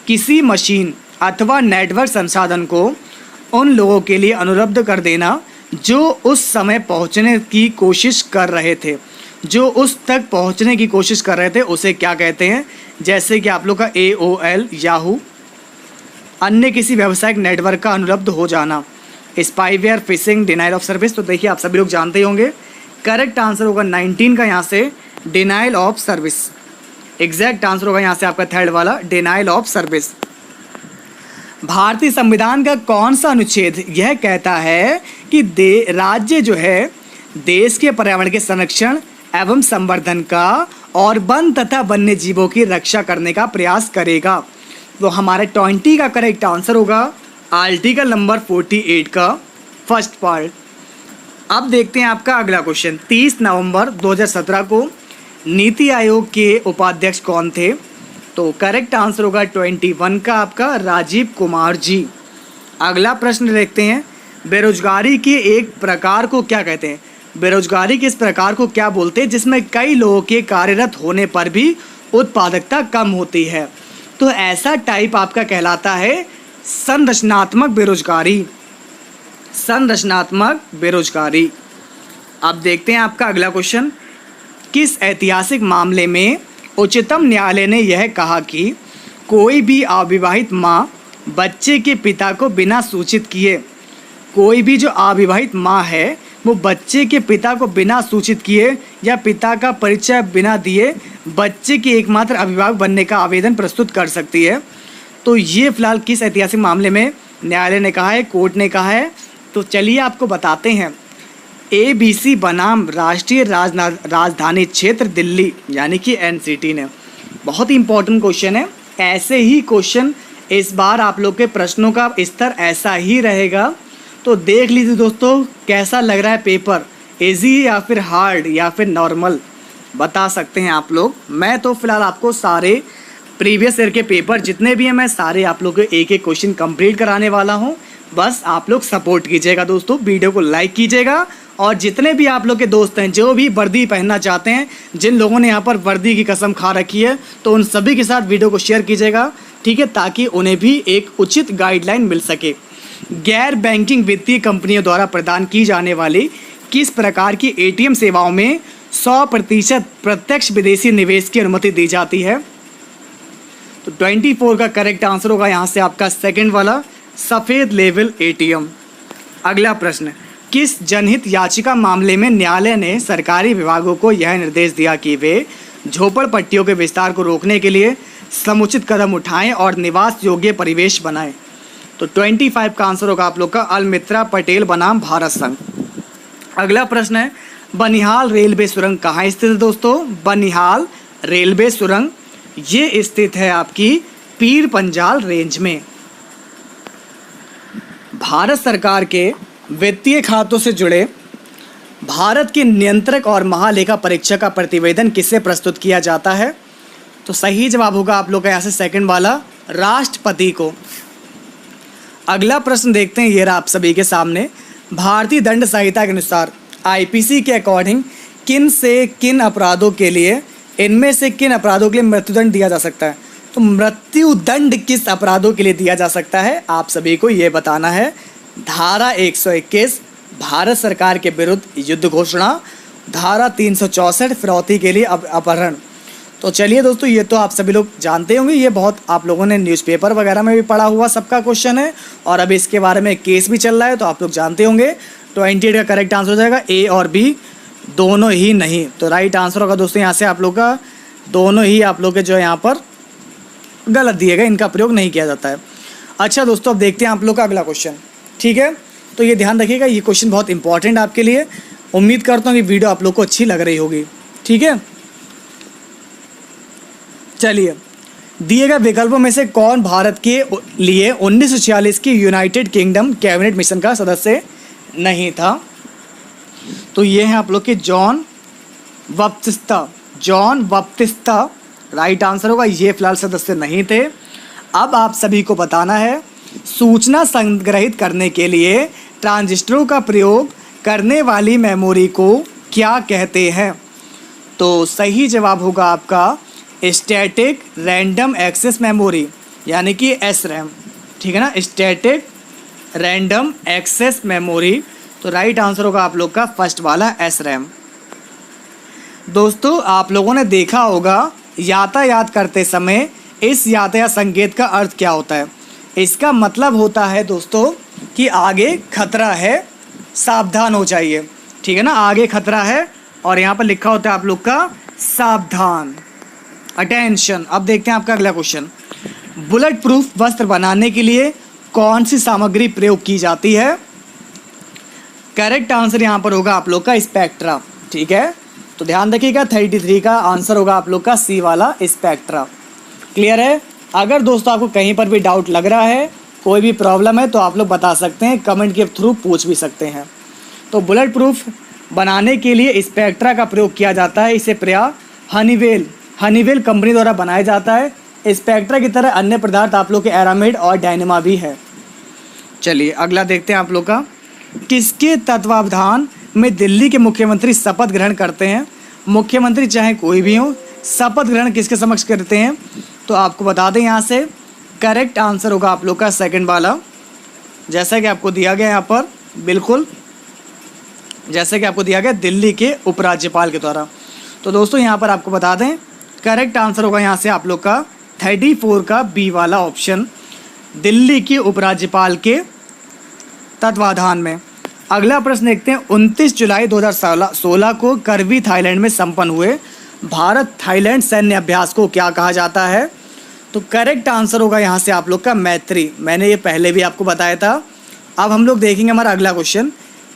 किसी मशीन अथवा नेटवर्क संसाधन को उन लोगों के लिए अनुपलब्ध कर देना जो उस समय पहुंचने की कोशिश कर रहे थे, जो उस तक पहुंचने की कोशिश कर रहे थे, उसे क्या कहते हैं? जैसे कि आप लोग का AOL, याहू, अन्य किसी व्यावसायिक नेटवर्क का अनुपलब्ध हो जाना, spyware, fishing, denial of service. तो देखिए आप सभी लोग जानते ही होंगे, करेक्ट आंसर होगा 19 का यहाँ से denial of service. Exact answer होगा यहाँ से आपका थर्ड वाला डिनाइल ऑफ सर्विस। भारतीय संविधान का कौन सा अनुच्छेद यह कहता है कि राज्य जो है देश के पर्यावरण के संरक्षण एवं संवर्धन का और वन तथा वन्य जीवों की रक्षा करने का प्रयास करेगा? तो हमारे 20 का करेक्ट आंसर होगा आर्टिकल नंबर 48 का फर्स्ट पार्ट। अब देखते हैं आपका अगला क्वेश्चन। 30 नवंबर 2017 को नीति आयोग के उपाध्यक्ष कौन थे? तो करेक्ट आंसर होगा 21 का आपका राजीव कुमार जी। अगला प्रश्न देखते हैं, बेरोजगारी के एक प्रकार को क्या कहते हैं? बेरोजगारी के इस प्रकार को क्या बोलते हैं जिसमें कई लोगों के कार्यरत होने पर भी उत्पादकता कम होती है? तो ऐसा टाइप आपका कहलाता है संरचनात्मक बेरोजगारी। संरचनात्मक बेरोजगारी। अब देखते हैं आपका अगला क्वेश्चन, किस ऐतिहासिक मामले में उच्चतम न्यायालय ने यह कहा कि कोई भी अविवाहित माँ बच्चे के पिता को बिना सूचित किए, कोई भी जो अविवाहित माँ है वो बच्चे के पिता को बिना सूचित किए या पिता का परिचय बिना दिए बच्चे के एकमात्र अभिभावक बनने का आवेदन प्रस्तुत कर सकती है? तो ये फिलहाल किस ऐतिहासिक मामले में न्यायालय ने कहा है, कोर्ट ने कहा है? तो चलिए आपको बताते हैं। ABC बनाम राष्ट्रीय राजधानी क्षेत्र दिल्ली यानी कि NCT ने। बहुत ही इंपॉर्टेंट क्वेश्चन है। ऐसे ही क्वेश्चन इस बार आप लोग के प्रश्नों का स्तर ऐसा ही रहेगा। तो देख लीजिए दोस्तों कैसा लग रहा है पेपर, इजी या फिर हार्ड या फिर नॉर्मल, बता सकते हैं आप लोग। मैं तो फिलहाल आपको सारे प्रीवियस ईयर के पेपर जितने भी हैं मैं सारे आप लोग को एक एक क्वेश्चन कंप्लीट कराने वाला हूं। बस आप लोग सपोर्ट कीजिएगा दोस्तों, वीडियो को लाइक कीजिएगा और जितने भी आप लोग के दोस्त हैं जो भी वर्दी पहनना चाहते हैं, जिन लोगों ने यहाँ पर वर्दी की कसम खा रखी है, तो उन सभी के साथ वीडियो को शेयर कीजिएगा, ठीक है, ताकि उन्हें भी एक उचित गाइडलाइन मिल सके। गैर बैंकिंग वित्तीय कंपनियों द्वारा प्रदान की जाने वाली किस प्रकार की ATM सेवाओं में 100% प्रत्यक्ष विदेशी निवेश की अनुमति दी जाती है? तो 24 का करेक्ट आंसर होगा यहाँ से आपका सेकंड वाला सफ़ेद लेवल ATM। अगला प्रश्न, किस जनहित याचिका मामले में न्यायालय ने सरकारी विभागों को यह निर्देश दिया कि वे झोपड़पट्टियों के विस्तार को रोकने के लिए समुचित कदम उठाएं और निवास योग्य परिवेश बनाएं? तो 25 का आंसर होगा आप लोग का अलमित्रा पटेल बनाम भारत संघ। अगला प्रश्न है, बनिहाल रेलवे सुरंग कहाँ स्थित है दोस्तों? बनिहाल रेलवे सुरंग ये स्थित है आपकी पीर पंजाल रेंज में। भारत सरकार के वित्तीय खातों से जुड़े भारत के नियंत्रक और महालेखा परीक्षक का प्रतिवेदन किसे प्रस्तुत किया जाता है? तो सही जवाब होगा आप लोग का यहाँ से सेकंड वाला राष्ट्रपति को। अगला प्रश्न देखते हैं, ये रहा आप सभी के सामने। भारतीय दंड संहिता के अनुसार IPC के अकॉर्डिंग किन से किन अपराधों के लिए, इनमें से किन अपराधों के लिए मृत्युदंड दिया जा सकता है? तो मृत्युदंड किस अपराधों के लिए दिया जा सकता है आप सभी को ये बताना है। धारा 121 भारत सरकार के विरुद्ध युद्ध घोषणा, धारा 364 फिरौती के लिए अपहरण। तो चलिए दोस्तों ये तो आप सभी लोग जानते होंगे, ये बहुत आप लोगों ने न्यूज़पेपर वगैरह में भी पढ़ा हुआ सबका क्वेश्चन है और अभी इसके बारे में केस भी चल रहा है, तो आप लोग जानते होंगे। 28 का करेक्ट आंसर हो जाएगा A और B दोनों ही नहीं। तो राइट आंसर होगा दोस्तों यहाँ से आप लोग का दोनों ही आप लोग के जो यहाँ पर गलत दिए गए, इनका प्रयोग नहीं किया जाता है। अच्छा दोस्तों अब देखते हैं आप लोग का अगला क्वेश्चन, ठीक है। तो ये ध्यान रखिएगा, ये क्वेश्चन बहुत इंपॉर्टेंट आपके लिए। उम्मीद करता हूँ कि वीडियो आप लोग को अच्छी लग रही होगी, ठीक है। चलिए, दिए गए विकल्पों में से कौन भारत के लिए 1946 की यूनाइटेड किंगडम कैबिनेट मिशन का सदस्य नहीं था? तो ये हैं आप लोग के John Baptista, John Baptista right answer होगा। ये फिलहाल सदस्य नहीं थे। अब आप सभी को बताना है सूचना संग्रहित करने के लिए ट्रांजिस्टरों का प्रयोग करने वाली मेमोरी को क्या कहते हैं। तो सही जवाब होगा आपका स्टैटिक रैंडम एक्सेस मेमोरी, यानी कि SRAM, ठीक है ना, स्टैटिक रैंडम एक्सेस मेमोरी। तो राइट आंसर होगा आप लोग का फर्स्ट वाला SRAM। दोस्तों आप लोगों ने देखा होगा यातायात करते समय इस यातायात संकेत का अर्थ क्या होता है। इसका मतलब होता है दोस्तों कि आगे खतरा है, सावधान हो जाइए, ठीक है ना, आगे खतरा है और यहाँ पर लिखा होता है आप लोग का सावधान, अटेंशन। अब देखते हैं आपका अगला क्वेश्चन। बुलेट प्रूफ वस्त्र बनाने के लिए कौन सी सामग्री प्रयोग की जाती है। करेक्ट आंसर यहाँ पर होगा आप लोग का स्पेक्ट्रा, ठीक है। तो ध्यान रखिएगा 33 का आंसर होगा आप लोग का सी वाला स्पेक्ट्रा। क्लियर है। अगर दोस्तों आपको कहीं पर भी डाउट लग रहा है, कोई भी प्रॉब्लम है, तो आप लोग बता सकते हैं, कमेंट के थ्रू पूछ भी सकते हैं। तो बुलेट प्रूफ बनाने के लिए स्पेक्ट्रा का प्रयोग किया जाता है। इसे प्रयाग हनीवेल कंपनी द्वारा बनाया जाता है। स्पेक्ट्रा की तरह अन्य पदार्थ आप लोग के एरामिड और डायनेमा भी है। चलिए अगला देखते हैं आप लोग का। किसके तत्वावधान में दिल्ली के मुख्यमंत्री शपथ ग्रहण करते हैं। मुख्यमंत्री चाहे कोई भी हो, शपथ ग्रहण किसके समक्ष करते हैं। तो आपको बता दें यहाँ से करेक्ट आंसर होगा आप लोग का सेकंड वाला, जैसा कि आपको दिया गया यहाँ पर, बिल्कुल जैसे कि आपको दिया गया दिल्ली के उपराज्यपाल के द्वारा। तो दोस्तों यहाँ पर आपको बता दें करेक्ट आंसर होगा यहाँ से आप लोग का 34 का बी वाला ऑप्शन, दिल्ली के उपराज्यपाल के तत्वाधान में। अगला प्रश्न देखते हैं। 29 जुलाई 2016 को करवी थाईलैंड में संपन्न हुए भारत थाईलैंड सैन्य अभ्यास को क्या कहा जाता है। तो करेक्ट आंसर होगा यहाँ से आप लोग का मैत्री। मैंने ये पहले भी आपको बताया था। अब हम लोग देखेंगे हमारा अगला क्वेश्चन।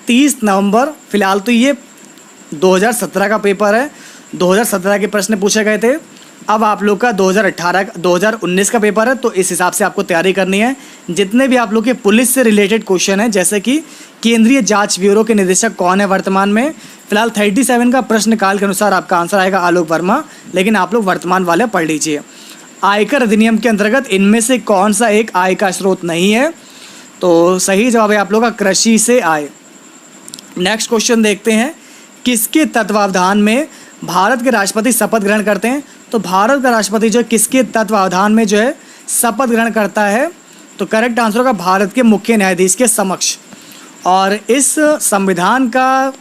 30 नवंबर, फिलहाल तो ये 2017 का पेपर है, 2017 के प्रश्न पूछे गए थे। अब आप लोग का 2019 का पेपर है, तो इस हिसाब से आपको तैयारी करनी है। जितने भी आप लोग के पुलिस से रिलेटेड क्वेश्चन हैं, जैसे कि केंद्रीय जांच ब्यूरो के निदेशक कौन है वर्तमान में, फिलहाल 37 का प्रश्न काल के अनुसार आपका आंसर आएगा आलोक वर्मा, लेकिन आप लोग वर्तमान वाले पढ़ लीजिए। आयकर अधिनियम के अंतर्गत इनमें से कौन सा एक आय का स्रोत नहीं है। तो सही जवाब है आप लोग का कृषि से आय। नेक्स्ट क्वेश्चन देखते हैं। किसके तत्वावधान में भारत के राष्ट्रपति शपथ ग्रहण करते हैं। तो भारत का राष्ट्रपति जो किसके तत्वावधान में जो है शपथ ग्रहण करता है। तो करेक्ट आंसर होगा भारत के मुख्य न्यायाधीश के समक्ष। और इस संविधान का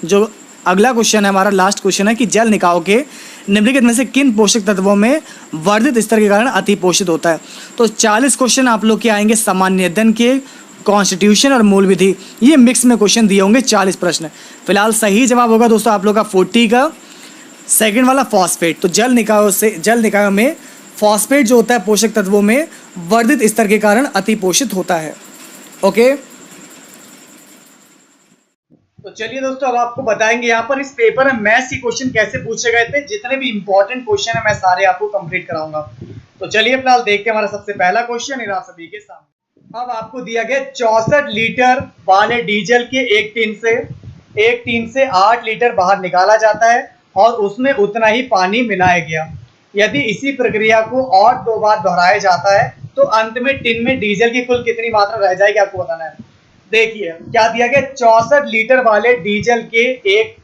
जो अगला क्वेश्चन है, हमारा लास्ट क्वेश्चन है कि जल निकायों के निम्नलिखित में से किन पोषक तत्वों में वर्धित स्तर के कारण अतिपोषित होता है। तो 40 क्वेश्चन आप लोग के आएंगे सामान्य अध्ययन के, कॉन्स्टिट्यूशन और मूल विधि, ये मिक्स में क्वेश्चन दिए होंगे 40 प्रश्न। फिलहाल सही जवाब होगा दोस्तों आप लोग का 40 का सेकंड वाला फॉस्फेट। तो जल निकायों में फॉस्फेट जो होता है पोषक तत्वों में वर्धित स्तर के कारण अतिपोषित होता है। ओके, तो चलिए दोस्तों अब आपको बताएंगे यहाँ पर इस पेपर में मैथ्स के क्वेश्चन कैसे पूछे गए थे। जितने भी इंपॉर्टेंट क्वेश्चन है मैं सारे आपको कंप्लीट कराऊंगा। तो चलिए फिलहाल देखते हैं हमारा सबसे पहला क्वेश्चन है आप सभी के सामने। अब आपको दिया गया 64 लीटर वाले डीजल के एक टीन से 8 लीटर बाहर निकाला जाता है और उसमें उतना ही पानी मिलाया गया। यदि इसी प्रक्रिया को और 2 बार दोहराया जाता है तो अंत में टिन में डीजल की कुल कितनी मात्रा रह जाएगी, आपको बताना है। देखिए क्या दिया गया, 64 लीटर वाले डीजल के एक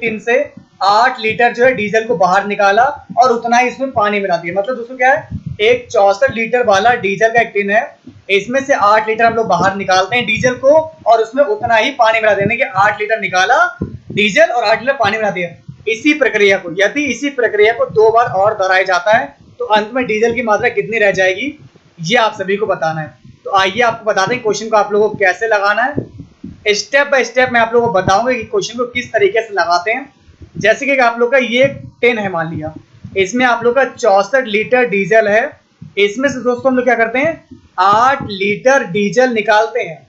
टिन से 8 लीटर जो है डीजल को बाहर निकाला और उतना ही इसमें पानी मिला दिया। मतलब दोस्तों क्या है, एक 64 लीटर वाला डीजल का एक टिन है, इसमें से 8 लीटर हम लोग बाहर निकालते हैं डीजल को और उसमें उतना ही पानी मिला देने के 8 लीटर निकाला डीजल और 8 लीटर पानी मिला दिया। इसी प्रक्रिया को यदि इसी प्रक्रिया को 2 बार और दोहराया जाता है तो अंत में डीजल की मात्रा कितनी रह जाएगी, ये आप सभी को बताना है। तो आइए आपको बता दें क्वेश्चन को आप लोगों को कैसे लगाना है। स्टेप बाय स्टेप मैं आप लोगों को बताऊंगा कि क्वेश्चन को किस तरीके से लगाते हैं। जैसे कि आप लोग का ये टिन है, मान लिया इसमें आप लोग का 64 लीटर डीजल है। इसमें से दोस्तों हम लोग क्या करते हैं, 8 लीटर डीजल निकालते हैं,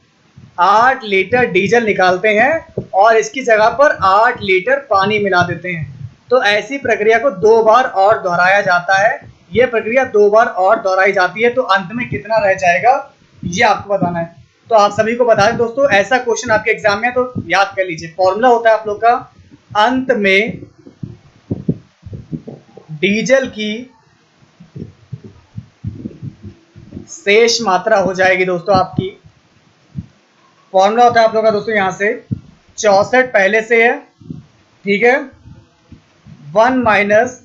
8 लीटर डीजल निकालते हैं और इसकी जगह पर 8 लीटर पानी मिला देते हैं। तो ऐसी प्रक्रिया को 2 बार और दोहराया जाता है। यह प्रक्रिया 2 बार और दोहराई जाती है तो अंत में कितना रह जाएगा, ये आपको बताना है। तो आप सभी को बता दें दोस्तों, ऐसा क्वेश्चन आपके एग्जाम में तो याद कर लीजिए। फॉर्मूला होता है आप लोग का अंत में डीजल की शेष मात्रा हो जाएगी दोस्तों आपकी। फॉर्मूला होता है आप लोगों का दोस्तों यहां से 64 पहले से है, ठीक है, 1 माइनस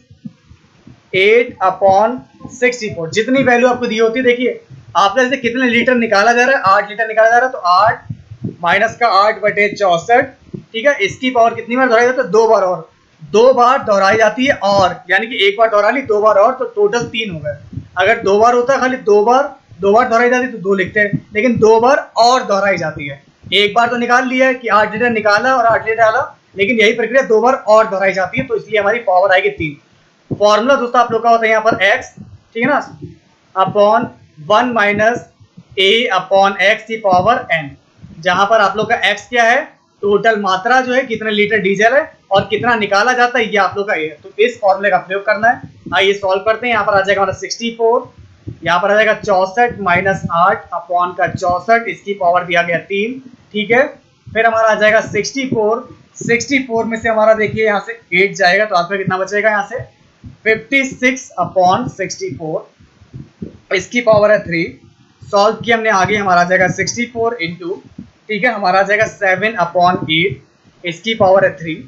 8/64 जितनी वैल्यू आपको दी होती है। देखिए आपका जैसे कितने लीटर निकाला जा रहा है, 8 लीटर निकाला जा रहा है, तो 8 माइनस का 8/64, ठीक है। इसकी पावर कितनी बार दोहराई जाती है? 2 बार, और 2 बार दोहराई जाती है, और यानी कि एक बार दोहरा ली, 2 बार और, तो टोटल 3 हो गए। अगर 2 बार होता है खाली 2 बार दोहराई जाती है तो 2 लिखते हैं, लेकिन 2 बार और दोहराई जाती है। एक बार तो निकाल लिया है कि 8 लीटर निकाला और 8 लीटर डाला, लेकिन यही प्रक्रिया 2 बार और दोहराई जाती है, तो इसलिए हमारी पावर आएगी 3। फॉर्मूला दोस्तों आप लोग का होता है यहाँ पर x, ठीक है ना, अपॉन 1 माइनस a/x की पावर n, जहां पर आप लोग का x क्या है? टोटल मात्रा जो है, कितने लीटर डीजल है और कितना निकाला जाता है, ये आप लोग का ये है। तो इस फॉर्मूले का प्रयोग करना है। आइए सॉल्व करते हैं। यहाँ पर आ जाएगा हमारा 64, यहाँ पर आ जाएगा 64 माइनस 8 अपॉन का 64, इसकी पावर दिया गया 3, ठीक है। फिर हमारा आ जाएगा 64 में से हमारा देखिए यहाँ से 8 जाएगा, तो आपका कितना बचेगा? यहाँ से 56/64, इसकी पावर है 3। सॉल्व किया हमने, आगे हमारा आ जाएगा 64 इंटू, ठीक है, हमारा आ जाएगा 7/8, इसकी पावर है 3।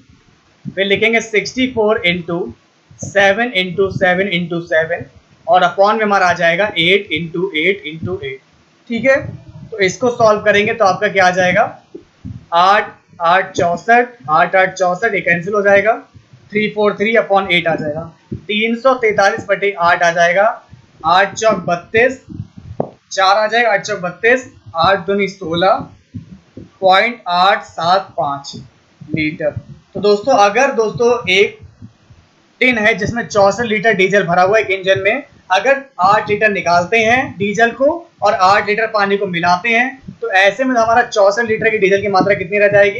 फिर लिखेंगे 64 इंटू 7 इंटू 7 इंटू 7, और अपॉन में हमारा आ जाएगा 8 इंटू 8 इंटू 8, ठीक है। तो इसको सॉल्व करेंगे तो आपका क्या आ जाएगा? 8 8 64, 8 8 64, ये कैंसिल हो जाएगा, 343/8 आ जाएगा, 343/8 आ जाएगा, 8 चौक 32, 4 आ जाएगा, 8 चौक 32, 8 दूनी 16.875 लीटर। तो दोस्तों अगर दोस्तों एक टिन है जिसमें 64 लीटर डीजल भरा हुआ है एक इंजन में, अगर 8 लीटर निकालते हैं डीजल को और 8 लीटर पानी को मिलाते हैं, तो ऐसे में हमारा 64 लीटर की डीजल की मात्रा कितनी रह जाएगी?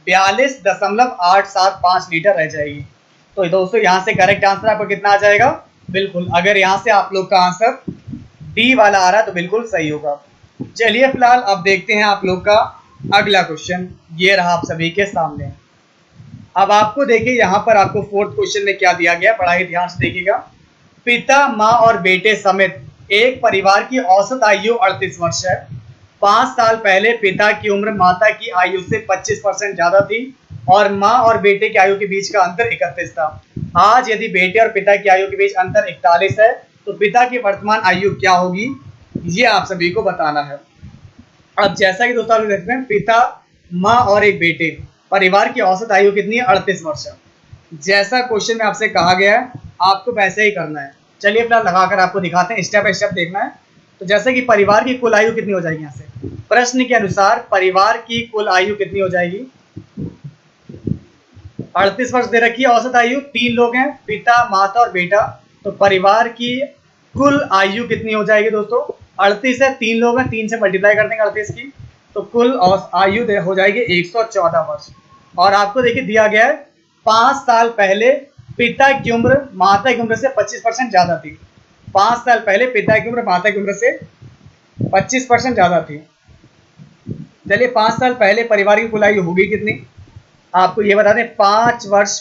42.875 लीटर रह जाएगी। तो दोस्तों यहाँ से करेक्ट आंसर आपको कितना आ जाएगा? बिल्कुल, अगर यहाँ से आप लोग का आंसर डी वाला आ रहा है तो बिल्कुल सही होगा। चलिए फिलहाल अब देखते हैं आप लोग का अगला क्वेश्चन, ये रहा आप सभी के सामने। अब आपको देखिए यहाँ पर आपको 4th क्वेश्चन में क्या दिया गया, पढ़ाई ध्यान से देखिएगा। पिता, माँ और बेटे समेत एक परिवार की औसत आयु 38 वर्ष है। 5 साल पहले पिता की उम्र माता की आयु से 25% ज्यादा थी और माँ और बेटे की आयु के बीच का अंतर 31 था। आज यदि बेटे और पिता की आयु के बीच अंतर 41 है तो पिता की वर्तमान आयु क्या होगी, ये आप सभी को बताना है। अब जैसा कि दोस्तों आप देखते हैं, पिता, माँ और एक बेटे, परिवार की औसत आयु कितनी है? 38 वर्ष है। जैसा क्वेश्चन में आपसे कहा गया है आपको वैसे ही करना है। चलिए फिलहाल लगाकर आपको दिखाते हैं, स्टेप बाय स्टेप देखना है। तो जैसे कि परिवार की कुल आयु कितनी हो जाएगी, यहाँ से प्रश्न के अनुसार परिवार की कुल आयु कितनी हो जाएगी? 38 वर्ष दे रखी है औसत आयु, 3 लोग हैं, पिता, माता और बेटा, तो परिवार की कुल आयु कितनी हो जाएगी दोस्तों? 38 है, 3 लोग हैं, 3 से मल्टीप्लाई कर देंगे 38 की, तो कुल आयु हो जाएगी 114 वर्ष। और आपको देखिए दिया गया है 5 साल पहले पिता की उम्र माता की उम्र से 25% ज्यादा थी। 5 साल पहले पिता की उम्र माता की उम्र से 25% ज्यादा थी। चलिए 5 साल पहले परिवार की कुल आयु होगी कितनी, आपको ये बता दें। 5 वर्ष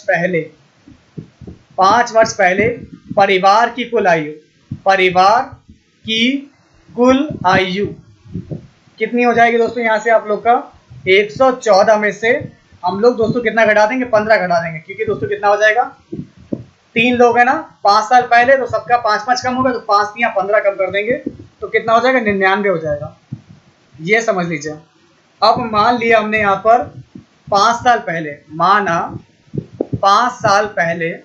पहले परिवार की कुल आयु, परिवार की कुल आयु कितनी हो जाएगी दोस्तों? यहाँ से आप लोग का 114 में से हम लोग दोस्तों कितना घटा देंगे? 15 घटा देंगे, क्योंकि दोस्तों कितना हो जाएगा? 3 लोग है ना, 5 साल पहले, तो सबका 5-5 कम होगा, तो 5 या 15 कम कर देंगे, तो कितना हो जाएगा? 99 हो जाएगा। ये समझ लीजिए। अब मान लिया हमने यहाँ पर 5 साल पहले, माना 5 साल पहले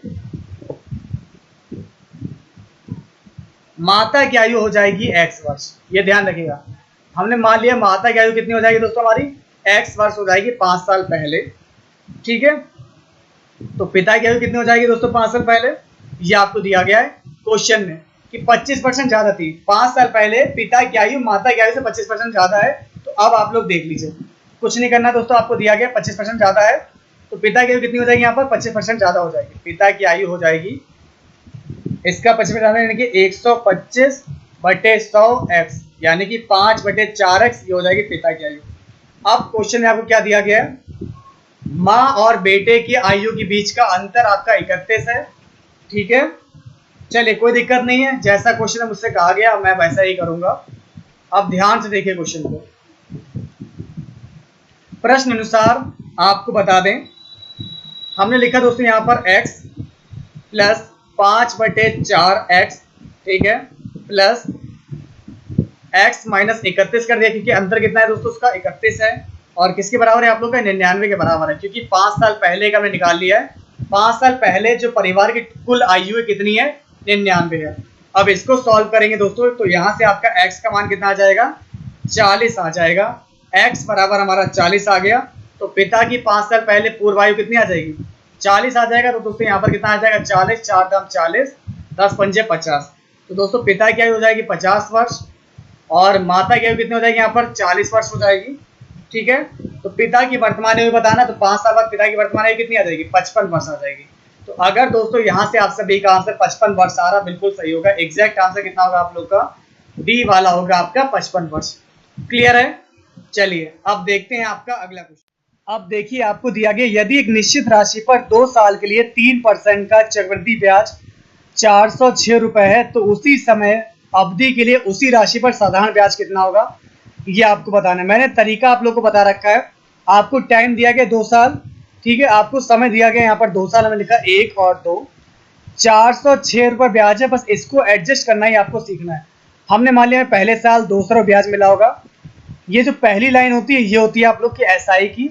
माता की आयु हो जाएगी x वर्ष। ये ध्यान रखिएगा, हमने मान लिया माता की आयु कितनी हो जाएगी दोस्तों? हमारी x वर्ष हो जाएगी 5 साल पहले, ठीक है। तो पिता की आयु कितनी हो जाएगी दोस्तों 5 साल पहले? ये आपको दिया गया है क्वेश्चन में कि 25% ज्यादा थी। 5 साल पहले पिता की आयु माता की आयु से 25% ज्यादा है। तो अब आप लोग देख लीजिए, कुछ नहीं करना दोस्तों, आपको दिया गया 25% ज्यादा है, तो पिता की आयु कितनी हो जाएगी? यहाँ पर 25% ज्यादा हो जाएगी। पिता की आयु हो जाएगी, इसका 25% यानी कि 125/100x, यानी कि 5/4x ये हो जाएगी पिता की आयु। अब क्वेश्चन में आपको क्या दिया गया है? माँ और बेटे की आयु के बीच का अंतर आपका 31 है। ठीक है, चलिए कोई दिक्कत नहीं है, जैसा क्वेश्चन मुझसे कहा गया मैं वैसा ही करूंगा। अब ध्यान से देखिए क्वेश्चन को। प्रश्न अनुसार आपको बता दें, हमने लिखा दोस्तों यहाँ पर x प्लस 5/4x, ठीक है, प्लस x माइनस 31 कर दिया, क्योंकि अंतर कितना है दोस्तों उसका 31 है, और किसके बराबर है आप लोग का 99 के बराबर है, क्योंकि 5 साल पहले का हमने निकाल लिया है। 5 साल पहले जो परिवार की कुल आयु है कितनी है, 99 है। अब इसको सॉल्व करेंगे दोस्तों, तो यहाँ से आपका x का मान कितना आ जाएगा, 40 आ जाएगा। x बराबर हमारा 40 आ गया, तो पिता की 5 साल पहले पूर्व आयु कितनी आ जाएगी, 40 आ जाएगा। तो दोस्तों यहाँ पर कितना आ जाएगा, 40, 4 दाम 40, 10 पंजे 50। तो दोस्तों पिता की आयु हो जाएगी 50 वर्ष, और माता की आयु कितनी हो जाएगी यहाँ पर 40 वर्ष हो जाएगी। ठीक है, तो पिता की वर्तमान आयु बताना, तो 5 साल बाद पिता की वर्तमान आयु कितनी आ जाएगी, 55 वर्ष आ जाएगी। तो अगर दोस्तों यहाँ से आप सभी का आंसर 55 वर्ष आ रहा, बिल्कुल सही होगा। एग्जैक्ट आंसर कितना होगा आप लोग का, डी वाला होगा आपका 55 वर्ष। क्लियर है? चलिए अब देखते हैं आपका अगला क्वेश्चन। अब देखिए आपको दिया गया, यदि एक निश्चित राशि पर 2 साल के लिए 3% का चक्रवृद्धि ब्याज 406 रुपए है, तो उसी समय अवधि के लिए उसी राशि पर साधारण ब्याज कितना होगा, ये आपको बताना है। मैंने तरीका आप लोग को बता रखा है। आपको टाइम दिया गया 2 साल, ठीक है, आपको समय दिया गया यहाँ पर 2 साल, हमें लिखा 1 और 2, 406 रुपये ब्याज है, बस इसको एडजस्ट करना ही आपको सीखना है। हमने मान लिया पहले साल 200 ब्याज मिला होगा। ये जो पहली लाइन होती है ये होती है आप लोग की एसआई की,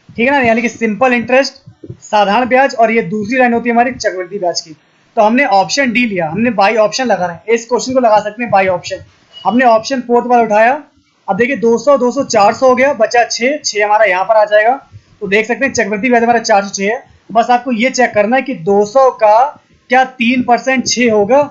ठीक है ना, यानी कि सिंपल इंटरेस्ट, साधारण ब्याज, और ये दूसरी लाइन होती है हमारी चक्रवृद्धि ब्याज की। तो हमने ऑप्शन डी लिया, हमने बाई ऑप्शन लगाना है। इस क्वेश्चन को लगा सकते हैं बाई ऑप्शन। हमने ऑप्शन 4th वाला उठाया। अब देखिए 200 200 400 हो गया, बचा 6 हमारा यहाँ पर आ जाएगा। तो देख सकते हैं चक्रवृद्धि ब्याज हमारा 406 है। बस आपको ये चेक करना है कि 200 का क्या 3% 6 होगा,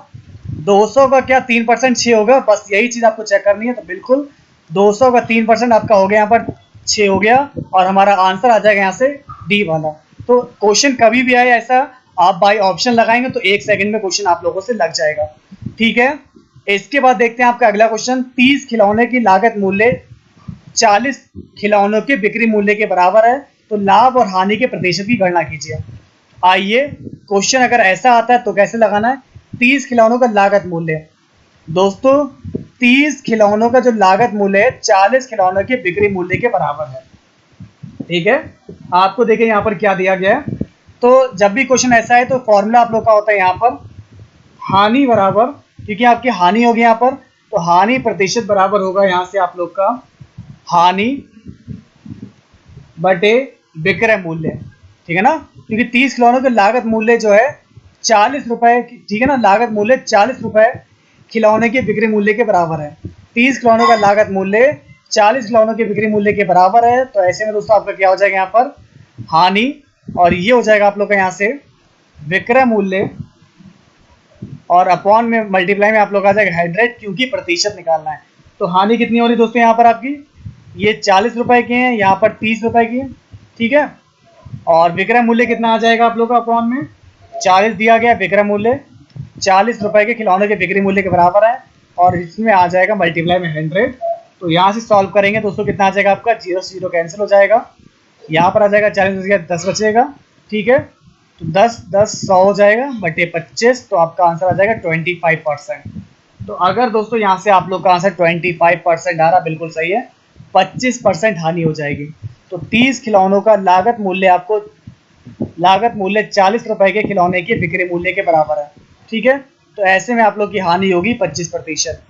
200 का क्या 3% 6 होगा, बस यही चीज आपको चेक करनी है। तो बिल्कुल 200 का 3% आपका हो गया, यहाँ पर 6 हो गया, और हमारा आंसर आ जाएगा यहाँ से डी वाला। तो क्वेश्चन कभी भी आए ऐसा आप बाई ऑप्शन लगाएंगे तो 1 सेकंड में क्वेश्चन आप लोगों से लग जाएगा। ठीक है, इसके बाद देखते हैं आपका अगला क्वेश्चन। 30 खिलौने की लागत मूल्य 40 खिलौनों के बिक्री मूल्य के बराबर है, तो लाभ और हानि के प्रतिशत की गणना कीजिए। आइए क्वेश्चन अगर ऐसा आता है तो कैसे लगाना है। 30 खिलौनों का लागत मूल्य, दोस्तों 30 खिलौनों का जो लागत मूल्य है 40 खिलौनों के बिक्री मूल्य के बराबर है। ठीक है, आपको देखिए यहाँ पर क्या दिया गया है। तो जब भी क्वेश्चन ऐसा है तो फॉर्मूला आप लोग का होता है यहाँ पर हानि बराबर, क्योंकि आपकी हानि होगी यहाँ पर, तो हानि प्रतिशत बराबर होगा यहाँ से आप लोग का हानि बटे विक्रय मूल्य। ठीक है ना, क्योंकि 30 खिलौनों का लागत मूल्य जो है 40 रुपए, ठीक है ना, लागत मूल्य 40 रुपए खिलौने के बिक्री मूल्य के बराबर है। 30 खिलौनों का लागत मूल्य 40 खिलौनों के बिक्री मूल्य के बराबर है। तो ऐसे में दोस्तों आपका क्या हो जाएगा यहाँ पर हानि, और ये हो जाएगा आप लोग का यहाँ से विक्रय मूल्य, और अपॉन में मल्टीप्लाई में आप लोग आ जाएगा 100, क्योंकि प्रतिशत निकालना है। तो हानि कितनी हो रही दोस्तों यहाँ पर आपकी, ये 40 रुपए की है, यहाँ पर 30 रुपए की है। ठीक है, और विक्रय मूल्य कितना आ जाएगा आप लोग का, अपॉन में 40 दिया गया, विक्रय मूल्य 40 रुपए के खिलौने के बिक्री मूल्य के बराबर है, और इसमें आ जाएगा मल्टीप्लाई में 100। तो यहाँ से सॉल्व करेंगे दोस्तों कितना आ जाएगा आपका, 0 से 0 कैंसिल हो जाएगा, यहाँ पर आ जाएगा 40 10 बचेगा। ठीक है, तो 10 10 100 हो जाएगा बटे 25, तो आपका आंसर आ जाएगा 25%। तो अगर दोस्तों यहाँ से आप लोग का आंसर 25% आ रहा, बिल्कुल सही है, 25% हानि हो जाएगी। तो 30 खिलौनों का लागत मूल्य आपको, लागत मूल्य 40 रुपए के खिलौने के बिक्री मूल्य के बराबर है। ठीक है, तो ऐसे में आप लोग की हानि होगी 25%।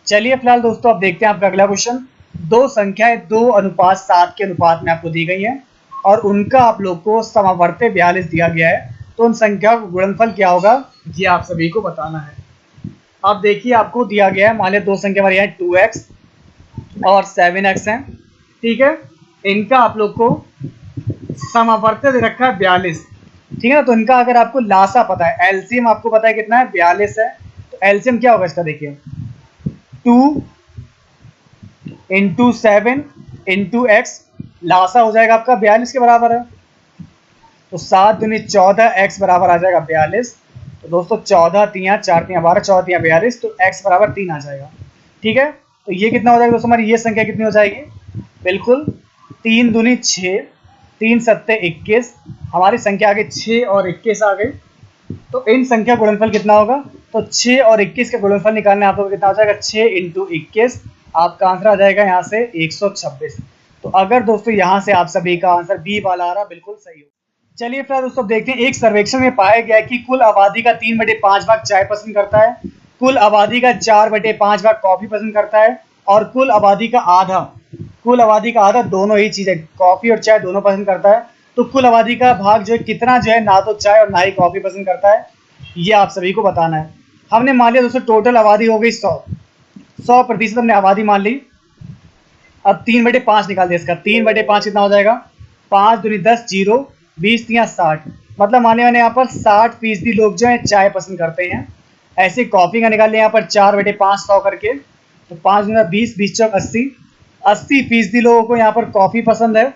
चलिए फिलहाल दोस्तों अब देखते हैं आपका अगला क्वेश्चन। दो संख्याएं 2:7 के अनुपात में आपको दी गई हैं, और उनका आप लोग को समावर्त्य 42 दिया गया है। तो उन संख्या का गुणनफल क्या होगा, ये आप सभी को बताना है। अब देखिए आपको दिया गया है, मान लिया 2 संख्या हमारे यहाँ 2x और 7x हैं। ठीक है, इनका आप लोग को समावर्त्य दे रखा है 42। ठीक है ना, तो इनका अगर आपको लासा पता है, एलसीएम आपको पता है कितना है, 42 है। तो एलसीएम क्या होगा इसका, देखिए 2 × 7 × x, लासा हो जाएगा आपका 42 के बराबर है। तो 7 दूनी 14, x बराबर आ जाएगा 42। तो दोस्तों 14 3 4 3 12, 14 3 42, तो x बराबर 3 आ जाएगा। ठीक है, तो ये कितना हो जाएगा दोस्तों, हमारी ये संख्या कितनी हो जाएगी, बिल्कुल 3 दूनी 6, 3 सत्ते 21, हमारी संख्या आ गई 6 और 21 आ गई। तो इन संख्या गुणनफल कितना होगा? तो 6 और 21 का गुणनफल निकालने आप लोग कितना हो जाएगा? 6 × 21, आपका आंसर आ जाएगा यहाँ से 126। तो अगर दोस्तों यहाँ से आप सभी का आंसर बी वाला आ रहा बिल्कुल सही हो। चलिए फिर दोस्तों देखते हैं, एक सर्वेक्षण में पाया गया कि कुल आबादी का 3/5 भाग चाय पसंद करता है, कुल आबादी का 4/5 भाग कॉफी पसंद करता है, और कुल आबादी का आधा दोनों ही चीजें, कॉफी और चाय दोनों पसंद करता है। तो कुल आबादी का भाग जो है कितना जो है ना तो चाय और ना ही कॉफी पसंद करता है, ये आप सभी को बताना है। हमने मान लिया दोस्तों टोटल आबादी हो गई 100% हमने आबादी मान ली। अब 3/5 निकाल दिया इसका, 3/5 कितना हो जाएगा? 5 दूनी 10, 0, 20 या 60, मतलब माने मैंने यहाँ पर 60% लोग जो है चाय पसंद करते हैं। ऐसे कॉफी का निकाल लिया यहाँ पर 4/5 100 करके, तो 5 दूनी 20, 20 चौक 80, 80% लोगों को यहाँ पर कॉफी पसंद है।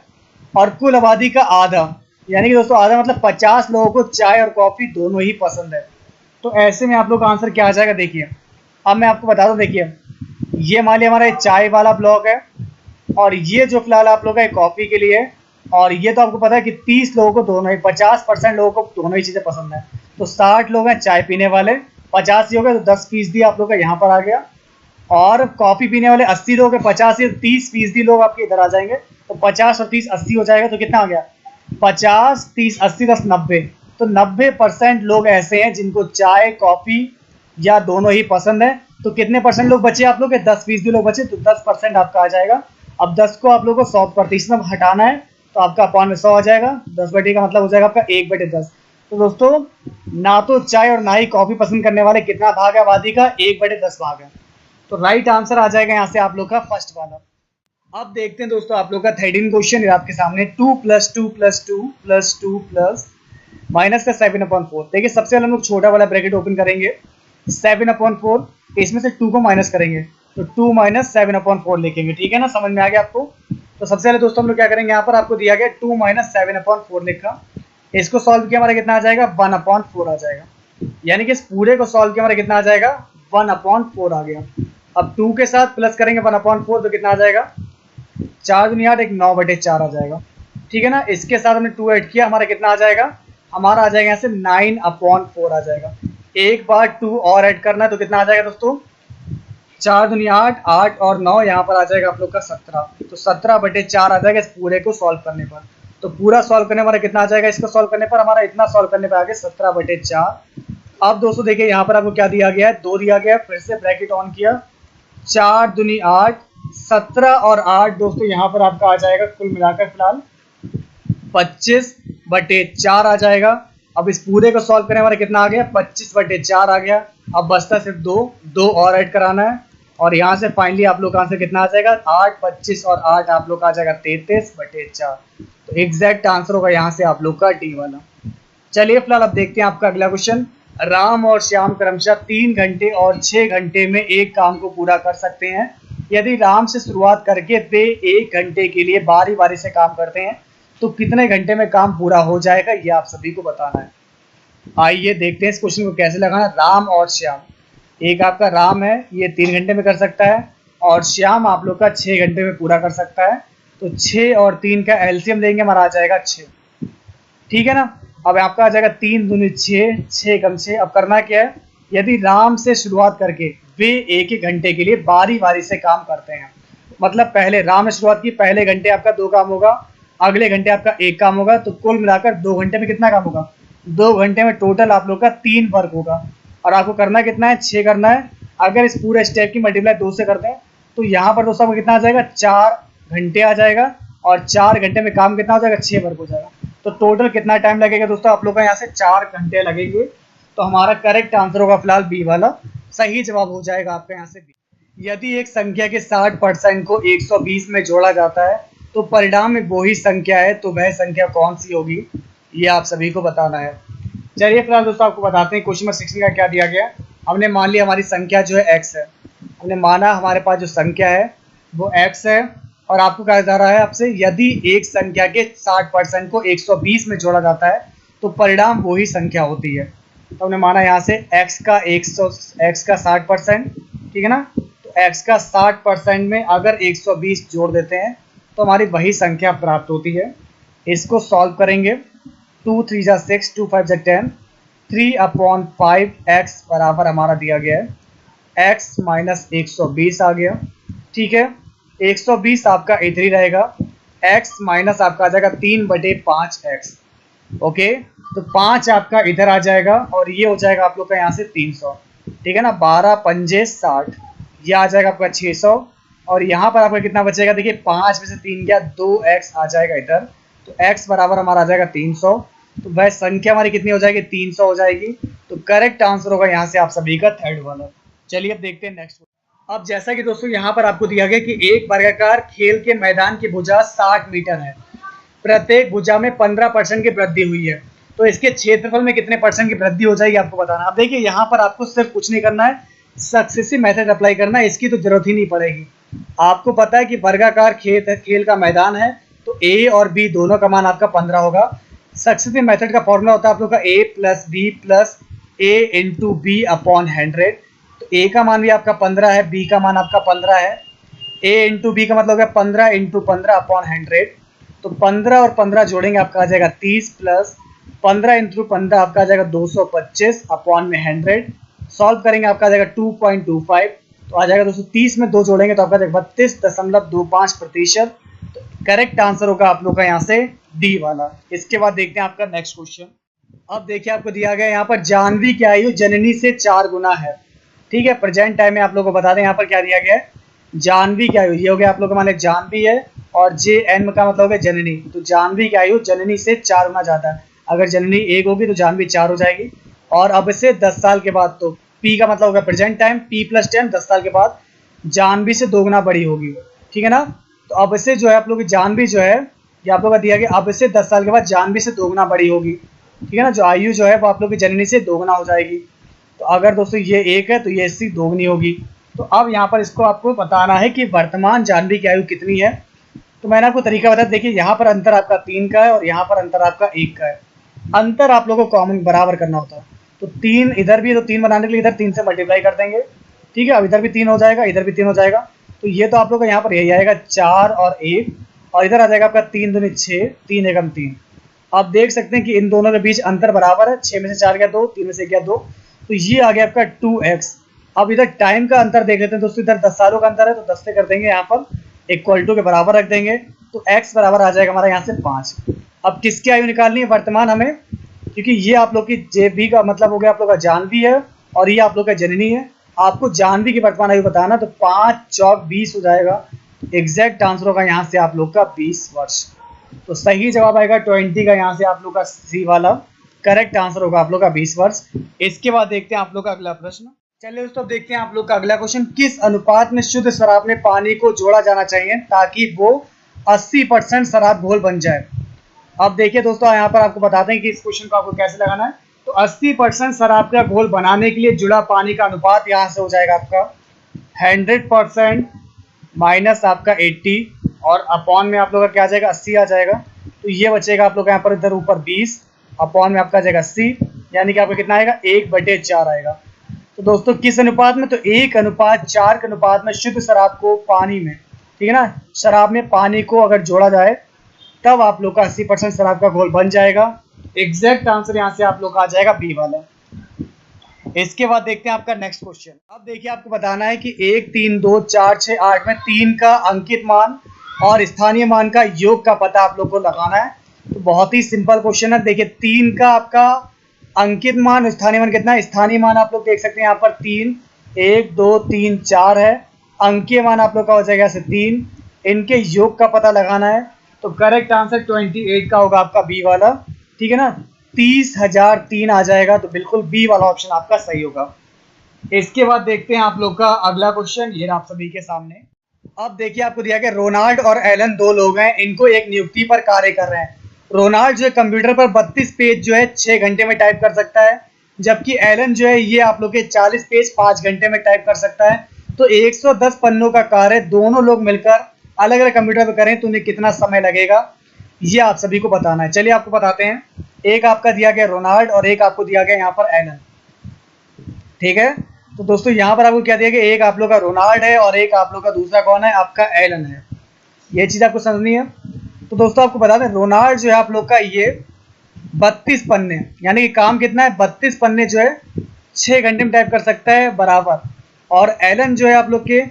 और कुल आबादी का आधा, यानी कि दोस्तों आधा मतलब 50 लोगों को चाय और कॉफी दोनों ही पसंद है। तो ऐसे में आप लोग का आंसर क्या आ जाएगा? देखिए अब मैं आपको बता दूं, देखिए ये मान लिया हमारा चाय वाला ब्लॉक है, और ये जो फिलहाल आप लोग का कॉफी के लिए है, और ये तो आपको पता है कि 30 लोगों को दोनों ही, 50% लोगों को दोनों ही चीजें पसंद है। तो 60 लोग हैं चाय पीने वाले, 50 ही हो गए, तो 10% आप लोग का यहाँ पर आ गया। और कॉफी पीने वाले 80 लोग हैं, 50 से 30% लोग आपके इधर आ जाएंगे, तो 50 और 30 80 हो जाएगा। तो कितना आ गया? 50, 30, 80, 10, 90। तो 90% लोग ऐसे हैं जिनको चाय कॉफी या दोनों ही पसंद है। तो कितने परसेंट लोग बचे आप लोग के? 10% लोग बचे, तो 10% आपका आ जाएगा। अब 10 को आप लोग को 100% में हटाना है, तो आपका अपॉन में 100 आ जाएगा। 10/10 का मतलब हो जाएगा आपका 1/10। तो दोस्तों ना तो चाय और ना ही कॉफी पसंद करने वाले कितना भाग है आबादी का? 1/10 भाग है। तो राइट आंसर आ जाएगा यहाँ से आप लोग का फर्स्ट वाला। अब देखते हैं दोस्तों आप लोग का 13 क्वेश्चन है आपके सामने। 2 + 2 + 2 + 2 प्लस माइनस का 7/4। देखिए सबसे पहले हम लोग छोटा वाला ब्रैकेट ओपन करेंगे, 7/4, इसमें से 2 को माइनस करेंगे, तो 2 - 7/4 लिखेंगे। ठीक है ना, समझ में आ गया आपको? तो सबसे पहले दोस्तों हम लोग क्या करेंगे, यहाँ पर आपको दिया गया 2 - 7/4 लिखा, इसको सॉल्व किया हमारा कितना आ जाएगा? 1/4 आ जाएगा। यानी कि इस पूरे को सॉल्व किया हमारा कितना आ जाएगा? 1/4 आ गया। अब 2 के साथ प्लस करेंगे 1/4, तो कितना आ जाएगा? 4 दूनी 8, एक 9/4 आ जाएगा। ठीक है ना, इसके साथ हमने 2 ऐड किया, हमारा कितना आ जाएगा? हमारा आ जाएगा यहाँ से 9/4 आ जाएगा। एक बार 2 और ऐड करना है, तो कितना आ जाएगा दोस्तों? 4 दूनी 8, 8 और 9, यहाँ पर आ जाएगा आप लोग का 17। तो 17/4 आ जाएगा इस पूरे को सॉल्व करने पर। तो पूरा सॉल्व करने हमारा कितना आ जाएगा? इसको सॉल्व करने पर हमारा इतना सॉल्व करने पर आ गया 17/4। अब दोस्तों देखिए यहाँ पर आपको क्या दिया गया है? 2 दिया गया है। फिर से ब्रैकेट ऑन किया, 4 दूनी 8, 17 और 8 दोस्तों यहाँ पर आपका आ जाएगा कुल मिलाकर फिलहाल 25/4 आ जाएगा। अब इस पूरे को सॉल्व करने वाला कितना आ गया? 25/4 आ गया। अब बचता सिर्फ 2 और ऐड कराना है, और यहाँ से फाइनली आप लोग का आंसर कितना आ जाएगा? 8, 25 और 8 आप लोग का आ जाएगा 33/4। तो एग्जैक्ट आंसर होगा यहाँ से आप लोग का डी वाला। चलिए फिलहाल अब देखते हैं आपका अगला क्वेश्चन। राम और श्याम क्रमशः 3 घंटे और 6 घंटे में एक काम को पूरा कर सकते हैं। यदि राम से शुरुआत करके वे 1 घंटे के लिए बारी बारी से काम करते हैं, तो कितने घंटे में काम पूरा हो जाएगा, ये आप सभी को बताना है। आइए देखते हैं इस क्वेश्चन को कैसे लगाना। राम और श्याम, एक आपका राम है, ये 3 घंटे में कर सकता है, और श्याम आप लोग का 6 घंटे में पूरा कर सकता है। तो 6 और 3 का एलसीएम देंगे, हमारा आ जाएगा 6। ठीक है ना, अब आपका आ जाएगा 3 दूनी 6, 6 कम 6। अब करना क्या है? यदि राम से शुरुआत करके वे 1 घंटे के लिए बारी बारी से काम करते हैं, मतलब पहले राम ने शुरुआत की, पहले घंटे आपका 2 काम होगा, अगले घंटे आपका 1 काम होगा, तो कुल मिलाकर 2 घंटे में कितना काम होगा? 2 घंटे में टोटल आप लोग का 3 वर्क होगा। और आपको करना कितना है? 6 करना है। अगर इस पूरे स्टेप की मल्टीप्लाई 2 से करते हैं, तो यहाँ पर दोस्तों आपको कितना आ जाएगा? 4 घंटे आ जाएगा, और 4 घंटे में काम कितना हो जाएगा? 6 वर्क हो जाएगा। तो टोटल कितना टाइम लगेगा दोस्तों आप लोग का? यहाँ से 4 घंटे लगेंगे। तो हमारा करेक्ट आंसर होगा फिलहाल बी वाला, सही जवाब हो जाएगा आपका यहाँ से बी। यदि एक संख्या के 60% को 120 में जोड़ा जाता है, तो परिणाम में वही संख्या है, तो वह संख्या कौन सी होगी, ये आप सभी को बताना है। चलिए फिलहाल दोस्तों आपको बताते हैं क्वेश्चन नंबर 16 का क्या दिया गया है। हमने मान लिया हमारी संख्या जो है x है, हमने माना हमारे पास जो संख्या है वो x है, और आपको कहा जा रहा है आपसे यदि एक संख्या के 60% को 120 में जोड़ा जाता है, तो परिणाम वही संख्या होती है। तो हमने माना यहाँ से x का 60%, ठीक है ना, तो x का 60% में अगर 120 जोड़ देते हैं, तो हमारी वही संख्या प्राप्त होती है। इसको सॉल्व करेंगे। 2 3 जा 6, 2 5 जा 10, 3/5 x बराबर हमारा दिया गया है x माइनस 120 आ गया। ठीक है, 120 आपका इधर ही रहेगा, x माइनस आपका आ जाएगा 3/5x। ओके, तो 5 आपका इधर आ जाएगा और ये हो जाएगा आप लोग का यहाँ से 300। ठीक है ना, 12 पंजे 60, ये आ जाएगा आपका 600। और यहाँ पर आपका कितना बचेगा, देखिए 5 में से 3 गया, 2x आ जाएगा इधर, तो x बराबर हमारा आ जाएगा 300। तो वह संख्या हमारी कितनी हो जाएगी, 300 हो जाएगी। तो करेक्ट आंसर होगा यहाँ से आप सभी का थर्ड वाला। चलिए अब देखते हैं नेक्स्ट। अब जैसा कि दोस्तों यहाँ पर आपको दिया गया कि एक वर्गाकार खेल के मैदान की भुजा 60 मीटर है, प्रत्येक भुजा में 15% की वृद्धि हुई है, तो इसके क्षेत्रफल में कितने परसेंट की वृद्धि हो जाएगी आपको बताना। अब देखिए यहाँ पर आपको सिर्फ कुछ नहीं करना है, सक्सेसिव मेथड अप्लाई करना है, इसकी तो जरूरत ही नहीं पड़ेगी। आपको पता है कि वर्गाकार खेल का मैदान है, तो a और b दोनों का मान आपका 15 होगा। सक्सेसिव मेथड का फॉर्मूला होता है आप लोग का a plus B plus a into B upon 100। तो a का मान भी आपका 15 है, b का मान आपका 15 है, a इंटू बी का मतलब है 15 इंटू 15 अपॉन 100। तो 15 और 15 जोड़ेंगे आपका आ जाएगा 30 प्लस 15 इंटू 15 आपका आ जाएगा 225 अपॉन में 100। सॉल्व करेंगे आपका आ जाएगा 2.25, तो आ जाएगा 230 में 2 जोड़ेंगे तो आपका 32.25%। तो करेक्ट आंसर होगा आप लोग का यहाँ से डी वाला। इसके बाद देखते हैं आपका नेक्स्ट क्वेश्चन। अब देखिए आपको दिया गया यहाँ पर जानवी की आयु जननी से 4 गुना है। ठीक है, प्रेजेंट टाइम में आप लोग को बता दें यहाँ पर क्या दिया गया है, जानवी की आयु, ये हो गया आप लोग का मान जानवी है और जे एन का मतलब हो गया जननी। तो जानवी की आयु जननी से 4 गुना ज्यादा है, अगर जननी 1 होगी तो जानवी 4 हो जाएगी। और अब से 10 साल के बाद, तो पी का मतलब होगा प्रेजेंट टाइम, पी प्लस 10, 10 साल के बाद जानवी से 2 गुना बड़ी होगी। ठीक है ना, तो अब से जो है आप लोग की जानवी जो है, ये आप लोग का दिया गया, अब से 10 साल के बाद जानवी से 2 गुना बड़ी होगी। ठीक है ना, जो आयु जो है वो आप लोग की जननी से 2 गुना हो जाएगी। तो अगर दोस्तों ये 1 है तो ये इसकी 2 गुनी होगी। तो अब यहाँ पर इसको आपको बताना है कि वर्तमान जानवी की आयु कितनी है। तो मैंने आपको तरीका बताया, देखिए यहाँ पर अंतर आपका 3 का है और यहाँ पर अंतर आपका 1 का है। अंतर आप लोगों को कॉमन बराबर करना होता है, तो 3 इधर भी है, तो 3 बनाने के लिए इधर 3 से मल्टीप्लाई कर देंगे। ठीक है, अब इधर भी 3 हो जाएगा, इधर भी 3 हो जाएगा, तो ये तो आप लोग का यहाँ पर यही आएगा 4 और 1, और इधर आ जाएगा आपका 3 दूनी 6, 3 एकम 3। आप देख सकते हैं कि इन दोनों के बीच अंतर बराबर है, 6 में से 4 गया 2, 3 में से गया 2, तो ये आ गया आपका 2x। अब इधर टाइम का अंतर देख लेते हैं दोस्तों, इधर 10 सालों का अंतर है, तो 10 से कर देंगे यहाँ पर इक्वल टू के बराबर रख देंगे, तो x बराबर आ जाएगा हमारा यहाँ से 5। अब किसकी आयु निकालनी है वर्तमान हमें, क्योंकि ये आप लोग की जेबी का मतलब हो गया आप लोग का जानवी है और ये आप लोग का जननी है। आपको जानवी की वर्तमान आयु बताना, तो 5 चौक 20 हो जाएगा। एग्जैक्ट आंसर होगा यहाँ से आप लोग का 20 वर्ष। तो सही जवाब आएगा 20 का यहाँ से आप लोग का सी वाला। करेक्ट आंसर होगा आप लोग का 20 वर्ष। इसके बाद देखते हैं आप लोग का अगला प्रश्न। चलिए दोस्तों देखते हैं आप लोग का अगला क्वेश्चन। किस अनुपात में शुद्ध शराब में पानी को जोड़ा जाना चाहिए ताकि वो 80% शराब घोल बन जाए। अब देखिए दोस्तों यहाँ पर आपको बताते हैं कि इस क्वेश्चन को आपको कैसे लगाना है। तो 80% शराब का घोल बनाने के लिए जुड़ा पानी का अनुपात यहाँ से हो जाएगा आपका 100% माइनस आपका 80 और अपॉन में आप लोग का क्या आ जाएगा 80 आ जाएगा। तो ये बचेगा आप लोग यहाँ पर इधर ऊपर 20, अपॉन में आपका आ जाएगा 80, यानी कि आपका कितना आएगा 1/4 आएगा। तो दोस्तों किस अनुपात में, तो 1:4 के अनुपात में शुद्ध शराब को पानी में, ठीक है ना, शराब में पानी को अगर जोड़ा जाए तब आप लोग का 80% शराब का घोल बन जाएगा। एग्जैक्ट आंसर यहाँ से आप लोग का आ जाएगा बी वाला। इसके बाद देखते हैं आपका नेक्स्ट क्वेश्चन। अब देखिए आपको बताना है कि 1 3 2 4 6 8 में 3 का अंकित मान और स्थानीय मान का योग का पता आप लोग को लगाना है। तो बहुत ही सिंपल क्वेश्चन है। देखिए 3 का आपका अंकित मान, स्थानीय मान कितना है, स्थानीय मान आप लोग देख सकते हैं यहाँ पर 3, 1 2 3 4 है, अंकीय मान आप लोग का हो जाएगा 3, इनके योग का पता लगाना है। तो करेक्ट आंसर 28 का होगा आपका बी वाला। ठीक है ना, 30,003 आ जाएगा, तो बिल्कुल बी वाला ऑप्शन आपका सही होगा। इसके बाद देखते हैं आप लोग का अगला क्वेश्चन, ये आप सभी के सामने। अब देखिए आपको दिया गया रोनाल्ड और एलन 2 लोग हैं, इनको एक नियुक्ति पर कार्य कर रहे हैं। रोनाल्ड जो है कंप्यूटर पर 32 पेज जो है 6 घंटे में टाइप कर सकता है, जबकि एलन जो है ये आप लोग के 40 पेज 5 घंटे में टाइप कर सकता है। तो 110 पन्नों का कार्य दोनों लोग मिलकर अलग अलग कंप्यूटर पर करें तो उन्हें कितना समय लगेगा, ये आप सभी को बताना है। चलिए आपको बताते हैं। एक आपका दिया गया रोनाल्ड और एक आपको दिया गया यहाँ पर एलन। ठीक है, तो दोस्तों यहाँ पर आपको क्या दिया गया, एक आप लोग का रोनाल्ड है और एक आप लोग का दूसरा कौन है, आपका एलन है। ये चीज आपको समझनी है। तो दोस्तों आपको बता दें रोनाल्ड जो है आप लोग का ये 32 पन्ने, यानी कि काम कितना है 32 पन्ने जो है 6 घंटे में टाइप कर सकता है बराबर। और एलन जो है आप लोग के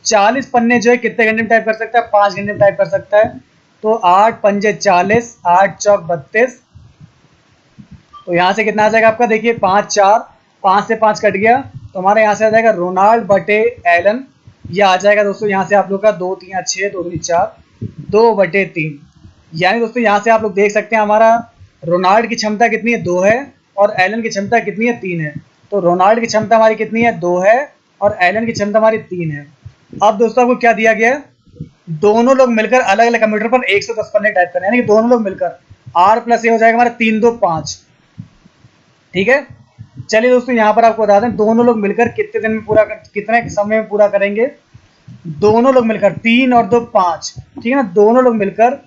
40 पन्ने जो है कितने घंटे में टाइप कर सकता है, 5 घंटे में टाइप कर सकता है। तो 8 पंजे 40, 8 चौक 32। तो यहाँ से कितना आ जाएगा आपका, देखिए 5 4, 5 से 5 कट गया, तो हमारे यहाँ से आ जाएगा रोनाल्ड बटे एलन। ये आ जाएगा दोस्तों यहाँ से आप लोग का 2 3 6 2 3 4, 2/3। यानी दोस्तों यहाँ से आप लोग देख सकते हैं हमारा रोनाल्ड की क्षमता कितनी है, 2 है, और एलन की क्षमता कितनी है, 3 है। तो रोनाल्ड की क्षमता हमारी कितनी है, 2 है, और एलन की क्षमता हमारी 3 है। अब दोस्तों आपको क्या दिया गया है, दोनों लोग मिलकर अलग अलग कंप्यूटर पर 110 पन्ने टाइप करें, यानी कि दोनों लोग मिलकर r प्लस ये हो जाएगा हमारा 3 2 5। ठीक है, चलिए दोस्तों यहाँ पर आपको बता दें दोनों लोग मिलकर कितने दिन में पूरा कितने समय में पूरा करेंगे। दोनों लोग मिलकर 3 और 2 5, ठीक है ना, दोनों लोग मिलकर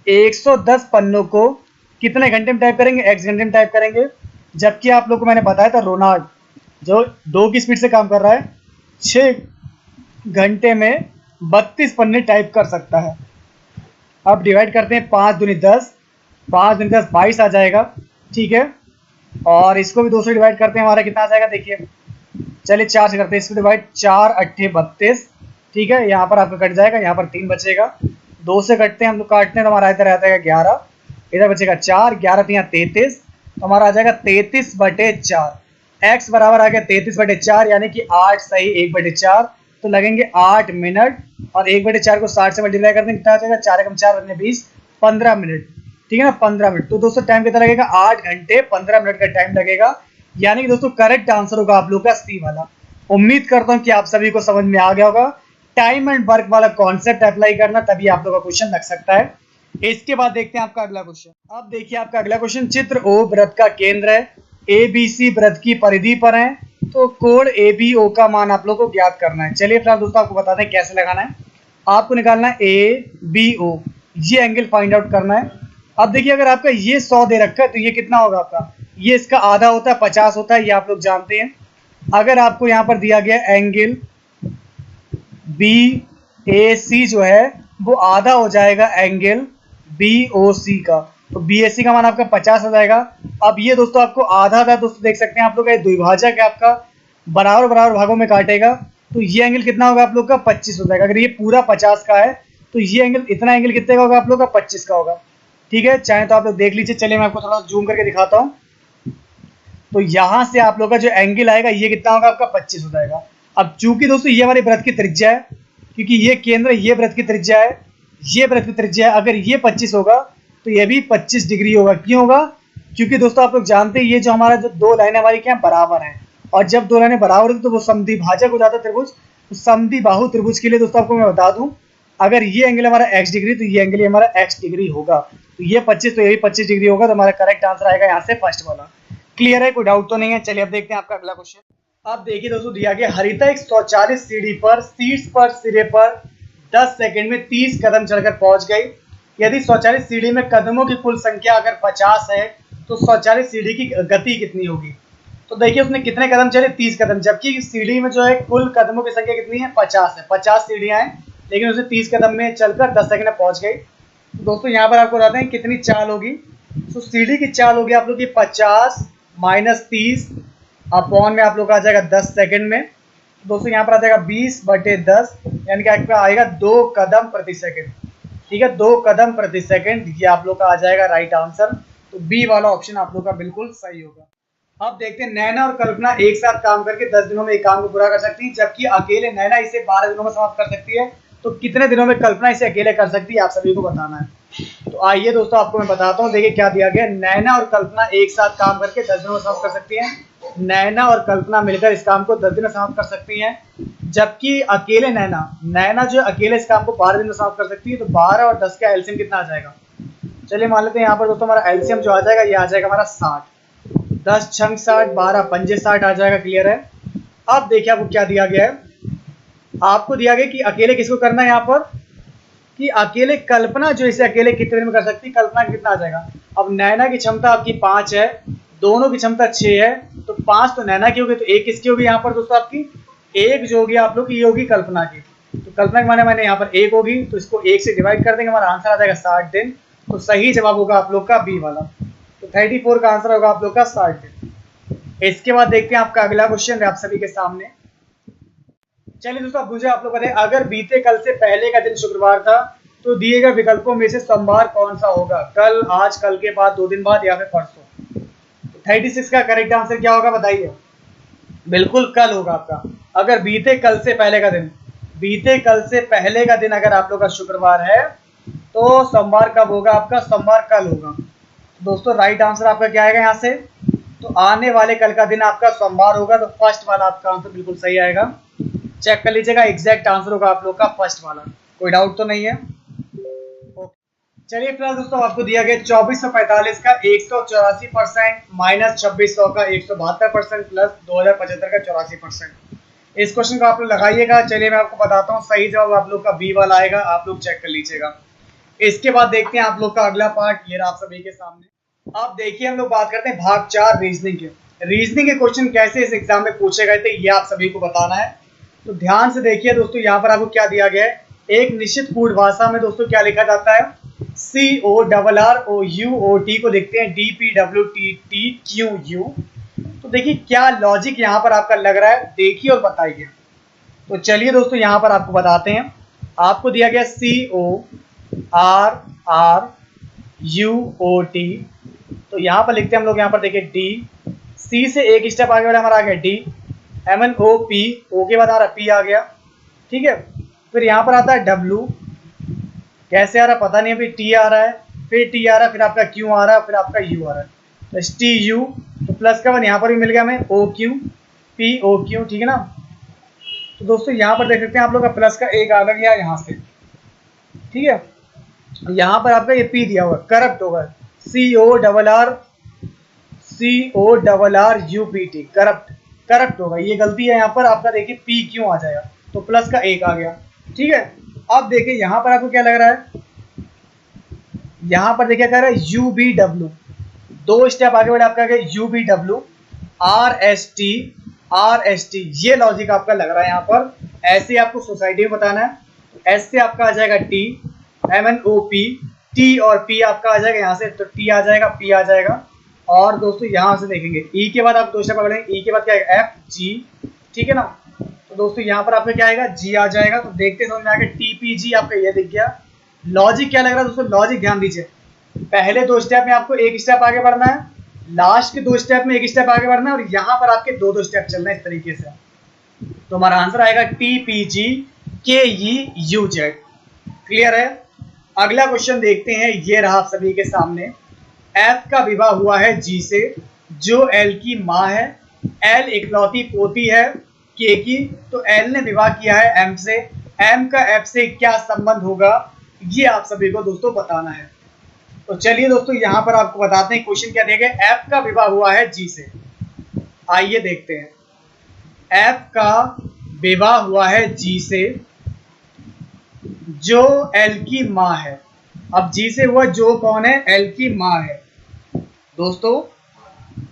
110 पन्नों को कितने घंटे में टाइप करेंगे, x घंटे में टाइप करेंगे। जबकि आप लोग को मैंने बताया था रोनाल्ड जो 2 की स्पीड से काम कर रहा है 6 घंटे में 32 पन्ने टाइप कर सकता है। अब डिवाइड करते हैं, 5 दूनी 10, 5 दूनी 10 22 आ जाएगा। ठीक है, और इसको भी 2 से डिवाइड करते हैं, हमारा कितना आ जाएगा, देखिए चलिए 4 से करते हैं इसको डिवाइड, 4 8 32। ठीक है, यहाँ पर आपका कट जाएगा, यहाँ पर 3 बचेगा, 2 से कटते हैं हम लोग, काटते हैं तो हमारा इधर आता है 11, इधर बचेगा 4, 11 3 33, तो हमारा आ जाएगा 33/4। x बराबर आ गया 33/4, यानी कि 8 सही 1/4, तो लगेंगे 8 मिनट, और 1/4 को 60 से मल्टीप्लाई करते हैं, कितना आ जाएगा, 4 × 4 = 20, 15 मिनट। ठीक है ना, 15 मिनट। तो दोस्तों टाइम कितना लगेगा, 8 घंटे 15 मिनट का टाइम लगेगा। यानी कि दोस्तों करेक्ट आंसर होगा आप लोग का सी वाला। उम्मीद करता हूं कि आप सभी को समझ में आ गया होगा। टाइम एंड वर्क वाला कॉन्सेप्ट अप्लाई करना, तभी आप लोग का क्वेश्चन लग सकता है। इसके बाद देखते हैं आपका अगला क्वेश्चन। अब देखिए आपका अगला क्वेश्चन, चित्र ओ वृत्त का केंद्र है, ABC वृत्त की परिधि पर है, तो कोण ABO का मान आप लोग को ज्ञात करना है। चलिए फिलहाल दोस्तों आपको बताते हैं कैसे लगाना है। आपको निकालना है ABO, ये एंगल फाइंड आउट करना है। अब देखिए अगर आपका ये 100 दे रखा है तो ये कितना होगा आपका, ये इसका आधा होता है 50 होता है, ये आप लोग जानते हैं। अगर आपको यहाँ पर दिया गया एंगल BAC जो है वो आधा हो जाएगा एंगल BOC का, तो BAC का मान आपका 50 हो जाएगा। अब ये दोस्तों आपको आधा था, दोस्तों देख सकते हैं आप लोग, द्विभाजक है आपका, बराबर बराबर भागों में काटेगा, तो ये एंगल कितना होगा आप लोग का, 25 हो जाएगा। अगर ये पूरा 50 का है तो ये एंगल, इतना एंगल कितने का होगा आप लोग का, 25 का होगा। ठीक है, चाहे तो आप लोग देख लीजिए, चलिए मैं आपको थोड़ा जूम करके दिखाता हूँ। तो यहाँ से आप लोग का जो एंगल आएगा ये कितना होगा आपका, 25 हो जाएगा। अब चूंकि दोस्तों ये हमारे वृत्त की त्रिज्या है, क्योंकि ये केंद्र ये वृत्त की त्रिज्या है, ये वृत्त की त्रिज्या है, अगर ये 25 होगा तो ये भी 25 डिग्री होगा। क्यों होगा, क्योंकि दोस्तों आप लोग जानते हैं ये जो हमारा जो 2 लाइनें हमारी क्या बराबर हैं, और जब 2 लाइनें बराबर होती तो वो समद्विभाजक हो जाता है त्रिभुज। तो समद्विबाहु त्रिभुज के लिए दोस्तों आपको मैं बता दूं, अगर ये एंगल हमारा x डिग्री तो ये एंगल हमारा x डिग्री होगा, तो ये 25 तो ये भी 25 डिग्री होगा, तो हमारा करेक्ट आंसर आएगा यहाँ से फर्स्ट वाला। क्लियर है, कोई डाउट तो नहीं है। चलिए अब देखते हैं आपका अगला क्वेश्चन। अब देखिए दोस्तों दिया गया, हरिता एक 140 सीढ़ी पर शीर्ष पर सिरे पर 10 सेकंड में 30 कदम चढ़कर पहुंच गई। यदि 140 सीढ़ी में कदमों की कुल संख्या अगर 50 है तो 140 सीढ़ी की गति कितनी होगी। तो देखिए उसने कितने कदम चले, 30 कदम, जबकि सीढ़ी में जो है कुल कदमों की संख्या कितनी है, 50 है, 50 सीढ़ियां हैं, लेकिन उसे 30 कदम में चलकर 10 सेकंड में पहुंच गई। तो दोस्तों यहाँ पर आपको बताते हैं कितनी चाल होगी। तो सीढ़ी की चाल होगी आप लोग की 50 - 30 अपॉन में आप लोग का आ जाएगा 10 सेकंड में। दोस्तों यहाँ पर आ जाएगा 20/10, यानी कि आपका आएगा 2 कदम प्रति सेकंड। ठीक है, 2 कदम प्रति सेकंड, ये आप लोग का आ जाएगा राइट आंसर। तो बी वाला ऑप्शन आप लोग का बिल्कुल सही होगा। अब देखते हैं, नैना और कल्पना एक साथ काम करके 10 दिनों में एक काम को पूरा कर सकती है, जबकि अकेले नैना इसे 12 दिनों में समाप्त कर सकती है। तो कितने दिनों में कल्पना इसे अकेले कर सकती है, आप सभी को बताना है। तो आइए दोस्तों आपको मैं बताता हूँ। देखिए क्या दिया गया, नैना और कल्पना एक साथ काम करके 10 दिनों में समाप्त कर सकती है। नैना और कल्पना मिलकर इस काम को 10 दिन में समाप्त कर सकती हैं, जबकि अकेले नैना जो अकेले इस काम को 12 दिन में समाप्त कर सकती है। तो 12 और 10 का एलसीएम कितना आ जाएगा, चलिए मान लेते हैं यहाँ पर दोस्तों हमारा एलसीएम जो आ जाएगा ये आ जाएगा हमारा 60। 10 छंग 60, 12 पंजे 60 आ जाएगा। क्लियर है। अब देखिए आपको क्या दिया गया है, आपको दिया गया कि अकेले किसको करना है, यहाँ पर कि अकेले कल्पना जो इसे अकेले कितने दिन में कर सकती है, कल्पना कितना आ जाएगा। अब नैना की क्षमता आपकी 5 है, दोनों की क्षमता 6 है, तो 5 तो नैना की होगी, तो 1 किसकी होगी यहाँ पर दोस्तों आपकी, 1 जो होगी आप लोग की ये होगी कल्पना की। तो कल्पना के मैंने यहाँ पर 1 होगी तो इसको 1 से डिवाइड कर देंगे, हमारा आंसर आ जाएगा 60 दिन। तो सही जवाब होगा आप लोग का बी वाला। तो 34 का आंसर होगा आप लोग का 60 दिन। इसके बाद देखते हैं आपका अगला क्वेश्चन है आप सभी के सामने। चलिए दोस्तों, अब मुझे आप लोग बताएं, अगर बीते कल से पहले का दिन शुक्रवार था तो दिए गए विकल्पों में से सोमवार कौन सा होगा? कल, आज, कल के बाद, 2 दिन बाद या फिर परसों। तो 36 का करेक्ट आंसर क्या होगा बताइए? बिल्कुल कल होगा आपका। अगर बीते कल से पहले का दिन, बीते कल से पहले का दिन अगर आप लोग का शुक्रवार है तो सोमवार कब होगा आपका? सोमवार कल होगा। दोस्तों राइट आंसर आपका क्या आएगा यहाँ से? तो आने वाले कल का दिन आपका सोमवार होगा। तो फर्स्ट वाला आपका आंसर बिल्कुल सही आएगा। चेक कर लीजिएगा, एग्जैक्ट आंसर होगा आप लोग का फर्स्ट वाला। कोई डाउट तो नहीं है? चलिए फिलहाल दोस्तों, आपको दिया गया 2445 का 184% माइनस 2600 का 172% प्लस 2075 का 84%। इस क्वेश्चन को आप लोग लगाइएगा। चलिए मैं आपको बताता हूँ, सही जवाब आप लोग का बी वाला आएगा। आप लोग चेक कर लीजिएगा। इसके बाद देखते हैं आप लोग का अगला पार्ट, ये रहा आप सभी के सामने। अब देखिए हम लोग बात करते हैं भाग 4 रीजनिंग के। रीजनिंग के क्वेश्चन कैसे इस एग्जाम में पूछे गए थे ये आप सभी को बताना है। तो ध्यान से देखिए दोस्तों, यहाँ पर आपको क्या दिया गया है। एक निश्चित कूट भाषा में दोस्तों क्या लिखा जाता है? CORROUOT को लिखते हैं DPWTTQU। तो देखिए क्या लॉजिक यहाँ पर आपका लग रहा है, देखिए और बताइए। तो चलिए दोस्तों यहाँ पर आपको बताते हैं। आपको दिया गया CORROUOT, तो यहाँ पर लिखते हैं हम लोग, यहाँ पर देखिए D, C से एक स्टेप आगे बढ़ा, हमारा आ गया D, MNOP, O के बाद आ रहा P आ गया, ठीक है। फिर यहाँ पर आता है W, कैसे आ रहा पता नहीं, अभी T आ रहा है, फिर T आ रहा है, फिर आपका Q आ रहा है, फिर आपका U आ रहा है, तो STU, तो प्लस का 1 यहाँ पर भी मिल गया हमें, OQ, POQ, ठीक है ना। तो दोस्तों यहाँ पर देख सकते हैं आप लोग का प्लस का 1 आ गया यहाँ से, ठीक है। यहाँ पर आपका ये P दिया हुआ करप्ट होगा, CORRUPT, करप्ट होगा, ये गलती है यहाँ पर आपका। देखिए P क्यों आ जाएगा, तो प्लस का 1 आ गया, ठीक है। अब देखिए यहाँ पर आपको क्या लग रहा है, यहाँ पर देखिए कह रहा है UBW, 2 स्टेप आगे बढ़े आपका गया UBW, RST, ये लॉजिक आपका लग रहा है यहाँ पर। ऐसे आपको सोसाइटी में बताना है। एस से आपका आ जाएगा T, MNOP, T और P आपका आ जाएगा यहाँ से, तो T आ जाएगा, P आ जाएगा। और दोस्तों यहाँ से देखेंगे E के बाद आप 2 स्टेप पकड़ेंगे, E के बाद क्या आएगा FG, ठीक है ना। तो दोस्तों यहाँ पर आपका क्या आएगा, G आ जाएगा। तो देखते समझ में आ गया, TPG आपका ये दिख गया। लॉजिक क्या लग रहा है दोस्तों, लॉजिक ध्यान दीजिए। पहले 2 स्टेप में आपको 1 स्टेप आगे बढ़ना है, लास्ट के 2 स्टेप में 1 स्टेप आगे बढ़ना है, और यहाँ पर आपके 2-2 स्टेप चलना है इस तरीके से। तो हमारा आंसर आएगा TPGKEUZ। क्लियर है? अगला क्वेश्चन देखते हैं, ये रहा आप सभी के सामने। F का विवाह हुआ है G से, जो L की माँ है। L इकलौती पोती है K की, तो L ने विवाह किया है M से। M का F से क्या संबंध होगा, ये आप सभी को दोस्तों बताना है। तो चलिए दोस्तों यहाँ पर आपको बताते हैं क्वेश्चन क्या दिया गया। F का विवाह हुआ है G से, आइए देखते हैं। F का विवाह हुआ है G से, जो L की माँ है। अब G से हुआ, जो कौन है, L की माँ है। दोस्तों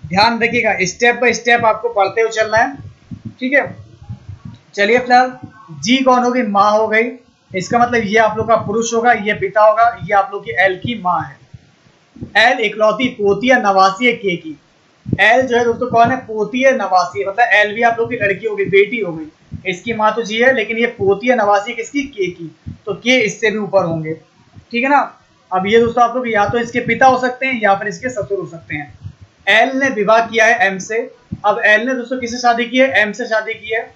ध्यान रखिएगा, स्टेप बाय स्टेप आपको पढ़ते हुए चलना है, ठीक है। चलिए फिलहाल G कौन होगी, माँ हो गई। इसका मतलब ये आप लोग का पुरुष होगा, ये पिता होगा, ये आप लोग की L की माँ है। L इकलौती पोती है, नवासी है K की। L जो है दोस्तों कौन है, पोती है, नवासी है, मतलब L भी आप लोग की लड़की होगी, बेटी हो गई। इसकी माँ तो G है, लेकिन ये पोती है, नवासी है किसकी, K की, तो K इससे भी ऊपर होंगे, ठीक है ना। अब ये दोस्तों आप लोग या तो इसके पिता हो सकते हैं या फिर इसके ससुर हो सकते हैं। L ने विवाह किया है M से। अब L ने दोस्तों किससे शादी की है, M से शादी की है।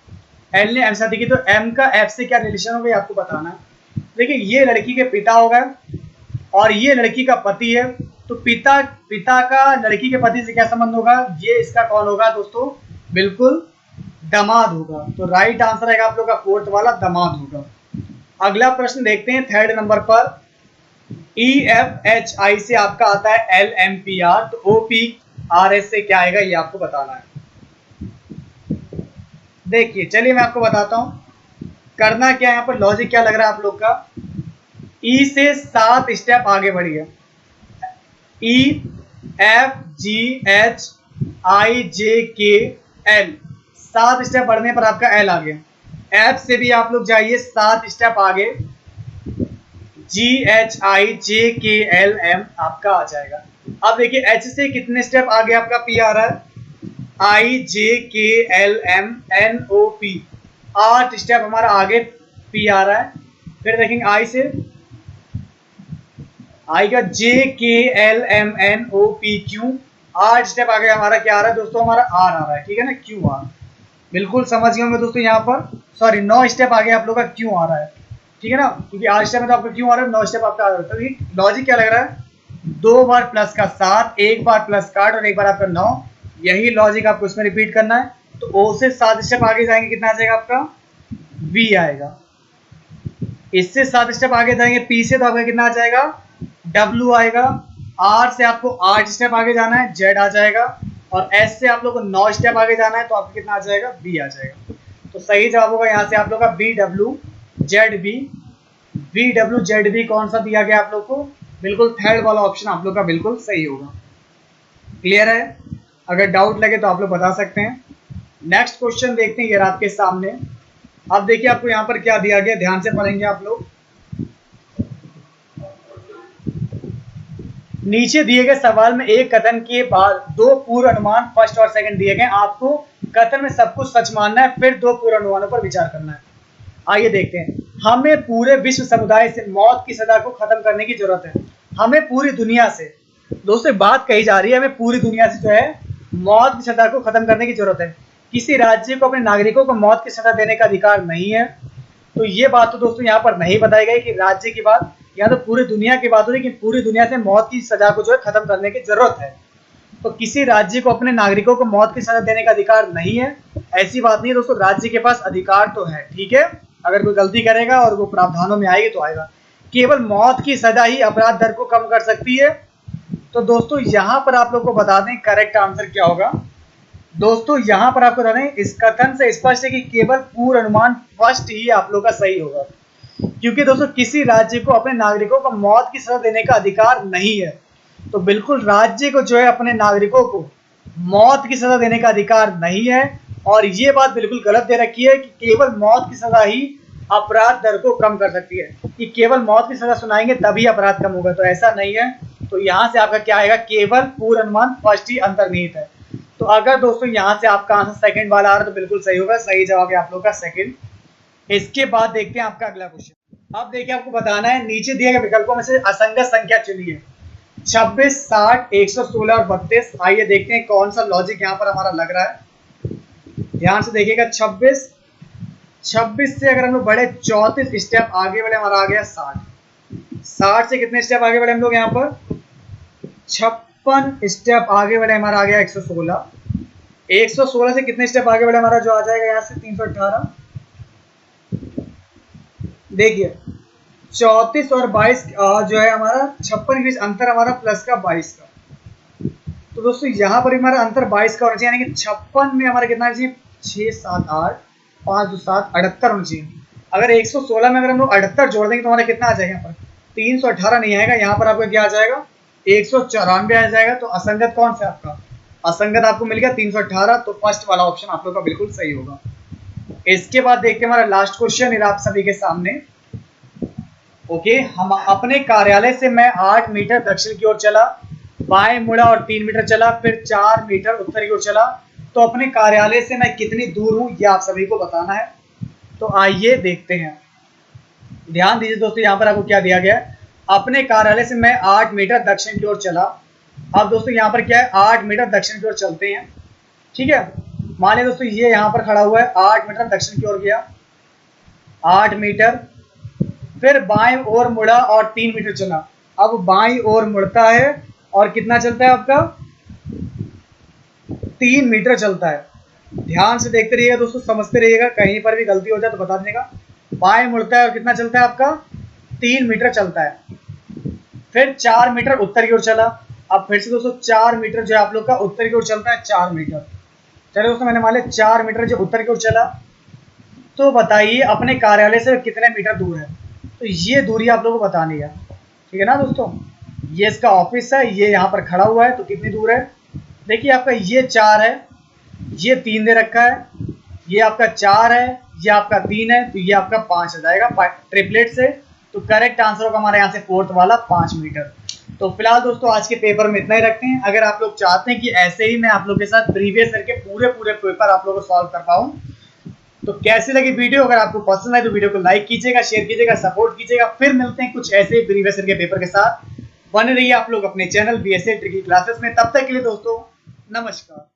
L ने M से शादी की, तो M का F से क्या रिलेशन होगा आपको बताना है। देखिए ये लड़की के पिता हो गए और ये लड़की का पति है, तो पिता का लड़की के पति से क्या संबंध होगा, ये इसका कौन होगा दोस्तों, बिल्कुल दामाद होगा। तो राइट आंसर आएगा आप लोग का 4th वाला, दामाद होगा। अगला प्रश्न देखते हैं 3rd नंबर पर। EFHI से आपका आता है LMPR, तो OPRS से क्या आएगा ये आपको बताना है। देखिए चलिए मैं आपको बताता हूं करना क्या है। यहाँ पर लॉजिक क्या लग रहा है आप लोग का, E से 7 स्टेप आगे बढ़िए, EFGHIJKL, 7 स्टेप बढ़ने पर आपका L आ गया। एफ से भी आप लोग जाइए 7 स्टेप आगे, GHIJKLM आपका आ जाएगा। अब देखिए एच से कितने स्टेप आगे आपका पी आ रहा है, IJKLMNOP, 8 स्टेप हमारा आगे पी आ रहा है। फिर देखेंगे आई से, आई का JKLMNOPQ, 8 स्टेप आगे हमारा क्या आ रहा है दोस्तों, हमारा आर आ रहा है, ठीक है ना, क्यू आर। बिल्कुल समझ गए होंगे दोस्तों यहाँ पर, सॉरी 9 स्टेप आगे आप लोग का क्यों आ रहा है, ठीक है ना, क्योंकि 8 स्टेप में तो आपका क्यों आ रहा है, 9 स्टेप आपका आ रहा है। तो लॉजिक क्या लग रहा है, 2 बार प्लस का 7, 1 बार प्लस का 8 और 1 बार आपका 9, यही लॉजिक आपको इसमें रिपीट करना है। तो ओ से 7 स्टेप आगे जाएंगे, कितना आ जाएगा आपका, बी आएगा। इससे 7 स्टेप आगे जाएंगे पी से, तो आपका कितना आ जाएगा, डब्ल्यू आएगा। आर से आपको 8 स्टेप आगे जाना है, जेड आ जाएगा। और एस से आप लोग को 9 स्टेप आगे जाना है, तो आपको कितना आ जाएगा, बी आ जाएगा। तो सही जवाब होगा यहाँ से आप लोग का B W Z B. B W Z B कौन सा दिया गया आप लोग को, बिल्कुल थर्ड वाला ऑप्शन आप लोग का बिल्कुल सही होगा। क्लियर है, अगर डाउट लगे तो आप लोग बता सकते हैं। नेक्स्ट क्वेश्चन देखते हैं, ये आपके सामने। अब देखिए आपको यहाँ पर क्या दिया गया, ध्यान से पढ़ेंगे आप लोग। नीचे दिए गए सवाल में एक कथन के बाद 2 पूर्व अनुमान फर्स्ट और सेकंड दिए गए, आपको कथन में सब कुछ सच मानना है, फिर 2 पूर्व अनुमानों पर विचार करना है। आइए देखते हैं। हमें पूरे विश्व समुदाय से मौत की सजा को खत्म करने की जरूरत है। हमें पूरी दुनिया से, दोस्तों बात कही जा रही है, हमें पूरी दुनिया से जो है मौत की सजा को खत्म करने की जरूरत है। किसी राज्य को अपने नागरिकों को मौत की सजा देने का अधिकार नहीं है। तो ये बात तो दोस्तों यहाँ पर नहीं बताई गई कि राज्य की बात, यहाँ तो पूरी दुनिया की बात हो रही है कि पूरी दुनिया से मौत की सजा को जो है खत्म करने की जरूरत है। तो किसी राज्य को अपने नागरिकों को मौत की सजा देने का अधिकार नहीं है, ऐसी बात नहीं है दोस्तों। राज्य के पास अधिकार तो है, ठीक है, अगर कोई गलती करेगा और वो प्रावधानों में आएगी तो आएगा। केवल मौत की सजा ही अपराध दर को कम कर सकती है। तो दोस्तों यहाँ पर आप लोग को बता दें करेक्ट आंसर क्या होगा। दोस्तों यहाँ पर आपको बता दें, इस कथन से स्पष्ट है कि केवल पूर्व अनुमान फर्स्ट ही आप लोग का सही होगा, क्योंकि दोस्तों किसी राज्य को अपने नागरिकों को मौत की सजा देने का अधिकार नहीं है। तो बिल्कुल राज्य को जो है अपने नागरिकों को मौत की सजा देने का अधिकार नहीं है, और ये बात बिल्कुल गलत दे रखी है कि केवल मौत की सजा ही अपराध दर को कम कर सकती है, कि केवल मौत की सजा सुनाएंगे तभी अपराध कम होगा, तो ऐसा नहीं है। तो यहाँ से आपका क्या आएगा, केवल पूर्व अनुमान फर्स्ट ही अंतर्निहित है। तो अगर दोस्तों यहाँ से आपका आंसर सेकंड वाला आ रहा है तो बिल्कुल सही होगा, सही जवाब है आप लोग का सेकंड। इसके बाद देखते हैं आपका अगला क्वेश्चन। अब देखिए आपको बताना है, नीचे दिए गए विकल्पों में से असंगत संख्या चुनिए, 26, 60, 116 और 32। आइए देखते हैं कौन सा लॉजिक यहाँ पर हमारा लग रहा है। ध्यान से देखिएगा, 26 से अगर हम लोग बढ़े 34 स्टेप आगे बढ़े, हमारा आ गया 60 से कितने स्टेप आगे बढ़े हम लोग यहाँ पर, 56 स्टेप आगे बढ़े, हमारा आ गया 116 से कितने स्टेप आगे बढ़े, हमारा जो आ जाएगा यहाँ से 318। देखिए 34 और 22 जो है हमारा 56 के बीच अंतर हमारा प्लस का 22 का। तो दोस्तों यहाँ पर हमारा अंतर 22 का होना चाहिए, यानी कि 56 में हमारा कितना चाहिए, 6, 7, 8, 5, 2, 7, 78 होना चाहिए। अगर 116 में अगर हम लोग 78 जोड़ देंगे तो हमारा कितना आ जाएगा, यहाँ पर 318 नहीं आएगा, यहाँ पर आपका क्या आ जाएगा, 194 आ जाएगा। तो असंगत कौन सा आपका, असंगत आपको मिल गया 318। तो फर्स्ट वाला ऑप्शन आप लोग का बिल्कुल सही होगा। इसके बाद देखते हैं हमारा लास्ट क्वेश्चन है आप सभी के सामने। ओके, हम अपने कार्यालय से मैं 8 मीटर दक्षिण की ओर चला, बाएं मुड़ा और 3 मीटर चला, फिर 4 मीटर उत्तर की ओर चला, तो अपने कार्यालय से मैं कितनी दूर हूं, यह आप सभी को बताना है। तो आइए देखते हैं, ध्यान दीजिए दोस्तों, यहाँ पर आपको क्या दिया गया है, अपने कार्यालय से मैं 8 मीटर दक्षिण की ओर चला। अब दोस्तों यहाँ पर क्या है, 8 मीटर दक्षिण की ओर चलते हैं, ठीक है। मानिए दोस्तों ये यहाँ पर खड़ा हुआ है, 8 मीटर दक्षिण की ओर गया, 8 मीटर, फिर बाएं ओर मुड़ा और 3 मीटर चला। अब बाएं ओर मुड़ता है और कितना चलता है आपका, 3 मीटर चलता है। ध्यान से देखते रहिएगा दोस्तों, समझते रहिएगा, कहीं पर भी गलती हो जाए तो बता देगा। बाएं मुड़ता है और कितना चलता है आपका, 3 मीटर चलता है। फिर 4 मीटर उत्तर की ओर चला। अब फिर से दोस्तों 4 मीटर जो है आप लोग का उत्तर की ओर चलता है, 4 मीटर। चलिए दोस्तों मैंने मान लिया 4 मीटर जो उत्तर की ओर चला। तो बताइए अपने कार्यालय से कितने मीटर दूर है, तो ये दूरी आप लोगों को बतानी है, ठीक है ना दोस्तों। ये इसका ऑफिस है, ये यहाँ पर खड़ा हुआ है, तो कितनी दूर है, देखिए आपका ये 4 है, ये 3 दे रखा है, ये आपका 4 है, ये आपका 3 है तो ये आपका 5 आ जाएगा ट्रिपलेट से। तो करेक्ट आंसर होगा हमारे यहाँ से फोर्थ वाला 5 मीटर। तो फिलहाल दोस्तों आज के पेपर में इतना ही रखते हैं। अगर आप लोग चाहते हैं कि ऐसे ही मैं आप लोग के साथ प्रीवियस ईयर के पूरे पेपर आप लोगों को सॉल्व कर पाऊँ, तो कैसी लगी वीडियो? अगर आपको पसंद आए तो वीडियो को लाइक कीजिएगा, शेयर कीजिएगा, सपोर्ट कीजिएगा। फिर मिलते हैं कुछ ऐसे ही प्रीवियस ईयर के पेपर के साथ। बने रहिए आप लोग अपने चैनल BSA ट्रिकी क्लासेस में। तब तक के लिए दोस्तों नमस्कार।